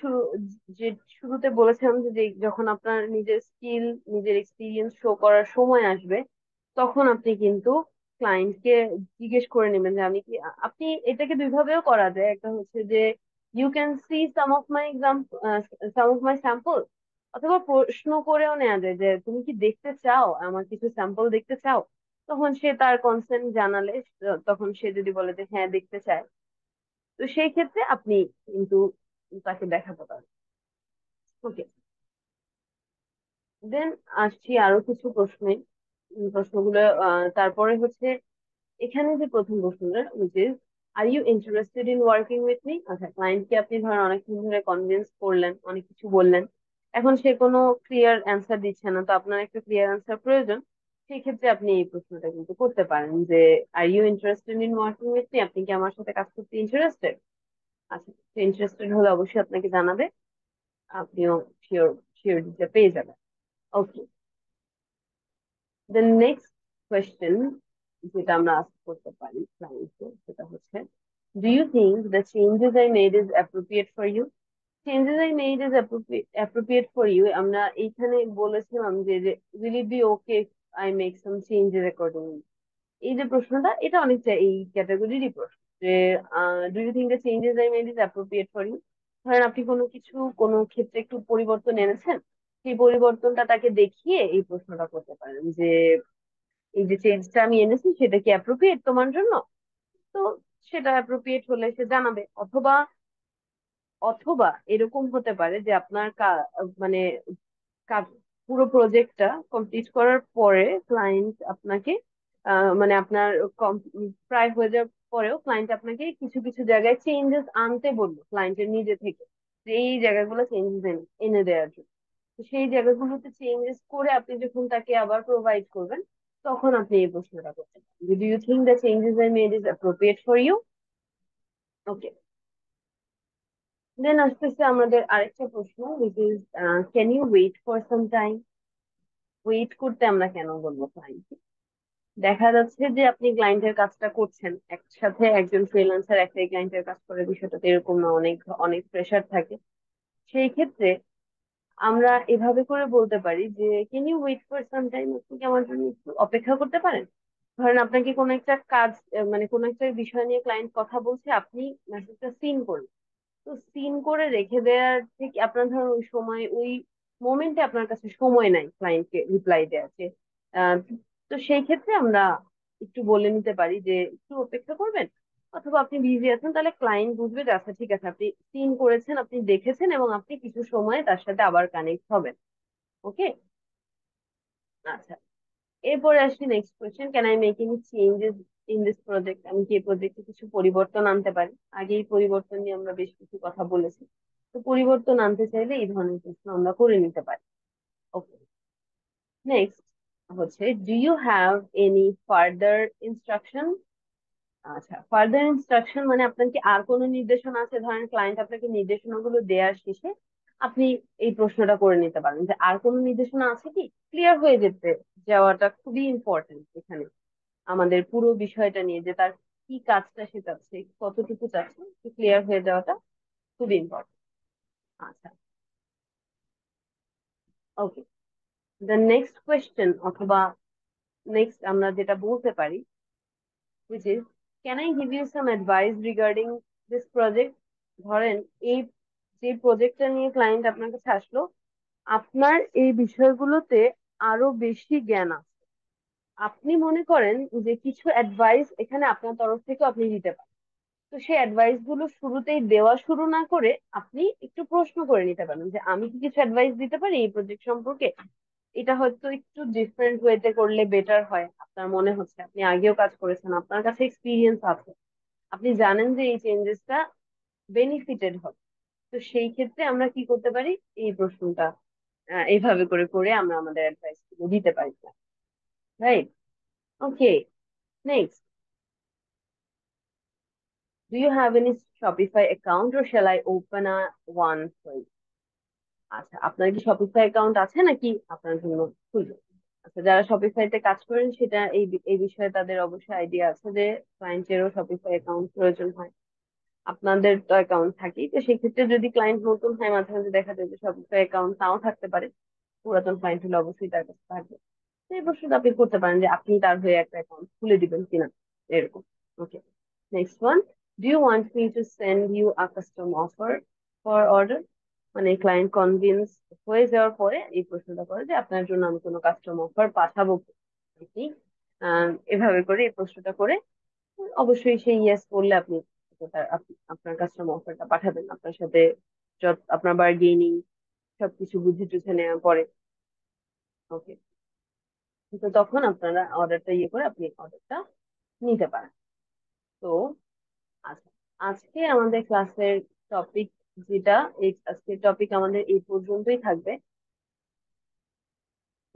শুরুতে বলেছিলাম যে যখন আপনার নিজের স্কিল, নিজের এক্সপিরিয়েন্স শো করার সময় আসবে, তখন আপনি কিন্তু ক্লায়েন্টকে জিজ্ঞেস করে নেবেন যে আমি কি, আপনি এটাকে দুই ভাবেও করা যায়। একটা হচ্ছে যে you can see some of my sample, অথবা প্রশ্ন করেও নেওয়া যায় যে তুমি কি দেখতে চাও, আমার কিছু স্যাম্পল দেখতে চাও? তখন সে তার কনসেন্ট জানালে, তখন সে যদি বলে যে হ্যাঁ দেখতে চায়, তো সেই ক্ষেত্রে আপনি কিন্তু তাকে দেখাতে পারেন। ওকে, দেন আসছি আরো কিছু প্রশ্নে। প্রশ্নগুলো তারপরে হচ্ছে, এখানে যে প্রথম প্রশ্নটা, which is, are you interested in working with me? আচ্ছা, ক্লায়েন্টকে আপনি ধরেন অনেকক্ষণ ধরে কনভিন্স করলেন, অনেক কিছু বললেন, এখন সে কোনো ক্লিয়ার অ্যান্সার দিচ্ছে না, তো আপনার একটা ক্লিয়ার অ্যান্সার প্রয়োজন। সেই ক্ষেত্রে আপনি এই প্রশ্নটা কিন্তু করতে পারেন যে, are you interested in working with me? আপনি কি আমার সাথে কাজ করতে ইন্টারেস্টেড? আচ্ছা, ইন্টারেস্টেড হলে অবশ্যই আপনাকে জানাবে, আপনিও শিওর শিওরিটিটা পেয়ে যাবেন। ওকে, দ্য নেক্সট কোয়েশ্চেন যেটা আমরা আস্ক করতে পারি ক্লায়েন্টকে, সেটা হচ্ছে, do you think the changes I made is appropriate for you? Changes I made is appropriate for you, আমরা এইখানে বলেছিলাম যে will it be okay I make some changes accordingly? এই যে প্রশ্নটা, এটা অনেকটা এই ক্যাটাগরিরই প্রশ্ন, যে do you think the changes I made is appropriate for you? ধরেন আপনি কোনো ক্ষেত্রে একটু পরিবর্তন এনেছেন, সেই পরিবর্তনটা তাকে দেখিয়ে এই প্রশ্নটা করতে পারেন যে এই যে চেঞ্জটা আমি এনেছি সেটা কি অ্যাপ্রোপ্রিয়েট তোমার জন্য? তো সেটা অ্যাপ্রোপ্রিয়েট হলে সে জানাবে। অথবা অথবা এরকম হতে পারে যে আপনার মানে কাজ, পুরো প্রজেক্টটা কমপ্লিট করার পরে ক্লায়েন্ট আপনাকে মানে আপনার প্রায় হয়ে যাওয়ার পরেও ক্লায়েন্ট আপনাকে কিছু কিছু জায়গায় চেঞ্জেস আনতে বললো ক্লায়েন্টের নিজে থেকে, যে এই জায়গাগুলো চেঞ্জেস এনে দেওয়ার জন্য। তো সেই জায়গাগুলোতে চেঞ্জেস করে আপনি যখন তাকে আবার প্রোভাইড করবেন, তখন আপনি এই প্রশ্নটা করতে পারেন, do you think the changes I made is appropriate for you? Okay, then আসতেছে আমাদের আরেকটা প্রশ্ন, which is can you wait for some time? Wait করতে আমরা কেন বলবো ক্লায়েন্ট? দেখা যাচ্ছে যে আপনি ক্লায়েন্টের কাজটা করছেন, একসাথে একজন ফ্রিল্যান্সার একটাই ক্লায়েন্টের কাজ করে, বিষয়টা তো এরকম না, অনেক অনেক প্রেশার থাকে। সেই ক্ষেত্রে আমরা এভাবে করে বলতে পারি যে can you wait for some time, আপনি কি আমার জন্য একটু অপেক্ষা করতে পারেন? ধরেন আপনাকে কোনো একটা কাজ মানে কোনো একটা বিষয় নিয়ে ক্লায়েন্ট কথা বলছে, আপনি মেসেজটা সিন করলেন। তো সিন করে রেখে দেওয়ার থেকে আপনার ধরুন ওই সময় ওই মোমেন্টে আপনার কাছে সময় নাই ক্লায়েন্টকে রিপ্লাই দেওয়ার যে আহ, তো সেই ক্ষেত্রে আমরা একটু বলে নিতে পারি যে একটু অপেক্ষা করবেন, অথবা আপনি বিজি আছেন, তাহলে ক্লায়েন্ট বুঝবে যে আচ্ছা ঠিক আছে, আপনি সিন করেছেন, আপনি দেখেছেন, এবং আপনি কিছু সময় তার সাথে আবার কানেক্ট হবেন। ওকে, আচ্ছা, এরপরে আসি next question, can I make any changes in this project? আমি কি এই প্রজেক্টে কিছু পরিবর্তন আনতে পারি? আগে এই পরিবর্তন নিয়ে আমরা বেশ কিছু কথা বলেছি। তো পরিবর্তন আনতে চাইলে এই ধরনের প্রশ্ন আমরা করে নিতে পারি। ওকে, নেক্সট হচ্ছে, do you have any further instruction? আচ্ছা, ফার্দার ইনস্ট্রাকশন মানে আপনার কি আর কোনো নির্দেশনা আছে? ধরেন ক্লায়েন্ট আপনাকে নির্দেশনাগুলো দেওয়ার শেষে আপনি এই প্রশ্নটা করে নিতে পারেন যে আর কোনো নির্দেশনা আছে কি। ক্লিয়ার হয়ে যেতে যাওয়াটা খুবই ইম্পর্টেন্ট এখানে, আমাদের পুরো বিষয়টা নিয়ে যে তার কি কাজটা সে চাচ্ছে, কতটুকু চাচ্ছে, ক্লিয়ার হয়ে যাওয়াটা খুবই ইম্পর্টেন্ট। আচ্ছা, ওকে, দ্য নেক্সট কোয়েশ্চেন, অথবা নেক্সট আমরা যেটা বলতে পারি, which is, can I give you some advice regarding this project? ধরেন এই যে প্রজেক্টটা নিয়ে ক্লায়েন্ট আপনার কাছে আসলো, আপনার এই বিষয়গুলোতে আরো বেশি জ্ঞান আছে, আপনি মনে করেন যে কিছু অ্যাডভাইস এখানে আপনার তরফ থেকে আপনি দিতে পারেন। তো সেই অ্যাডভাইস গুলো শুরুতেই দেওয়া শুরু না করে আপনি একটু প্রশ্ন করে নিতে পারেন যে আমি কি কিছু অ্যাডভাইস দিতে পারি এই প্রজেক্ট সম্পর্কে? এটা হয়তো একটু ডিফারেন্ট ওয়েতে করলে বেটার হয়, আপনার মনে হচ্ছে, আপনি আগেও কাজ করেছেন, আপনার কাছে এক্সপিরিয়েন্স আছে, আপনি জানেন যে এই চেঞ্জেসটা বেনিফিটেড হবে। তো সেই ক্ষেত্রে আমরা কি করতে পারি, এই প্রশ্নটা এইভাবে করে করে আমরা আমাদের অ্যাডভাইস গুলো দিতে পারি, right? Okay, next, do you have any Shopify account or shall I open a one for you? আচ্ছা, আপনার কি শপিফাই অ্যাকাউন্ট আছে নাকি আপনার জন্য খুলবে? আচ্ছা, যারা শপিফাইতে কাজ করেন সেটা এই বিষয়ে তাদের অবশ্যই আইডিয়া আছে যে ক্লায়েন্টেরও শপিফাই অ্যাকাউন্ট প্রয়োজন হয়। আপনাদের তো অ্যাকাউন্ট থাকেই, তো সেক্ষেত্রে যদি ক্লায়েন্ট নতুন হয়, মাঝে মাঝে দেখা যায় যে শপিফাই অ্যাকাউন্ট নাও থাকতে পারে, পুরাতন ক্লায়েন্ট হলে অবশ্যই তার কাছে থাকবে। তো এই প্রশ্নটা আপনি করতে পারেন যে আপনি তার হয়ে একটা অ্যাকাউন্ট খুলে দিবেন কিনা, এরকম। Okay, next one, do you want me to send you a custom offer for order? মানে ক্লায়েন্ট কনভিন্স হয়ে যাওয়ার পরে এই প্রশ্নটা করে যে আপনার জন্য আমি কোনো কাস্টম অফার পাঠাবো কি? আপনি এভাবে করে এই প্রশ্নটা করে অবশ্যই সেই ইয়েস বললে আপনি আপনার কাস্টমার অফারটা পাঠাবেন, আপনার সাথে যত আপনার বার্গেনিং সবকিছু বুঝে টুঝে নেওয়ার পরে। ওকে, তো তখন আপনারা অর্ডারটা ইয়ে করে আপনি অর্ডারটা নিতে পারেন। তো আচ্ছা, আজকে আমাদের ক্লাসের টপিক যেটা, এই আজকের টপিক আমাদের এই পর্যন্তই থাকবে,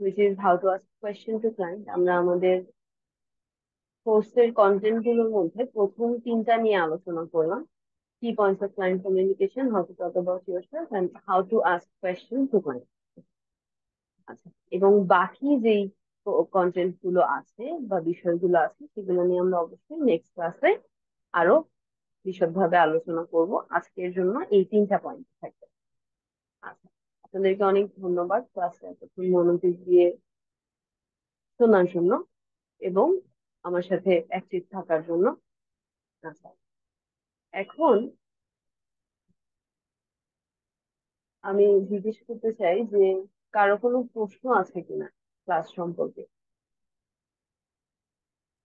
which is how to ask question to client। আমরা আমাদের কোর্সের কন্টেন্ট গুলোর মধ্যে প্রথম তিনটা নিয়ে আলোচনা করলাম, key points of client communication, how to talk about yourself, and how to ask questions to client। আচ্ছা, এবং বাকি যেই কন্টেন্ট গুলো আছে বা বিষয়গুলো আছে সেগুলো নিয়ে আমরা অবশ্যই নেক্সট ক্লাসে আরো বিশদভাবে আলোচনা করব। আজকের জন্য এই তিনটা পয়েন্ট থাকবে। আচ্ছা, আপনাদেরকে অনেক ধন্যবাদ ক্লাসে এতক্ষণ মনোযোগ দিয়ে শোনার জন্য এবং আমার সাথে অ্যাক্টিভ থাকার জন্য। আচ্ছা, এখন আমি জিজ্ঞেস করতে চাই যে কারো কোনো প্রশ্ন আছে কিনা ক্লাস সম্পর্কে?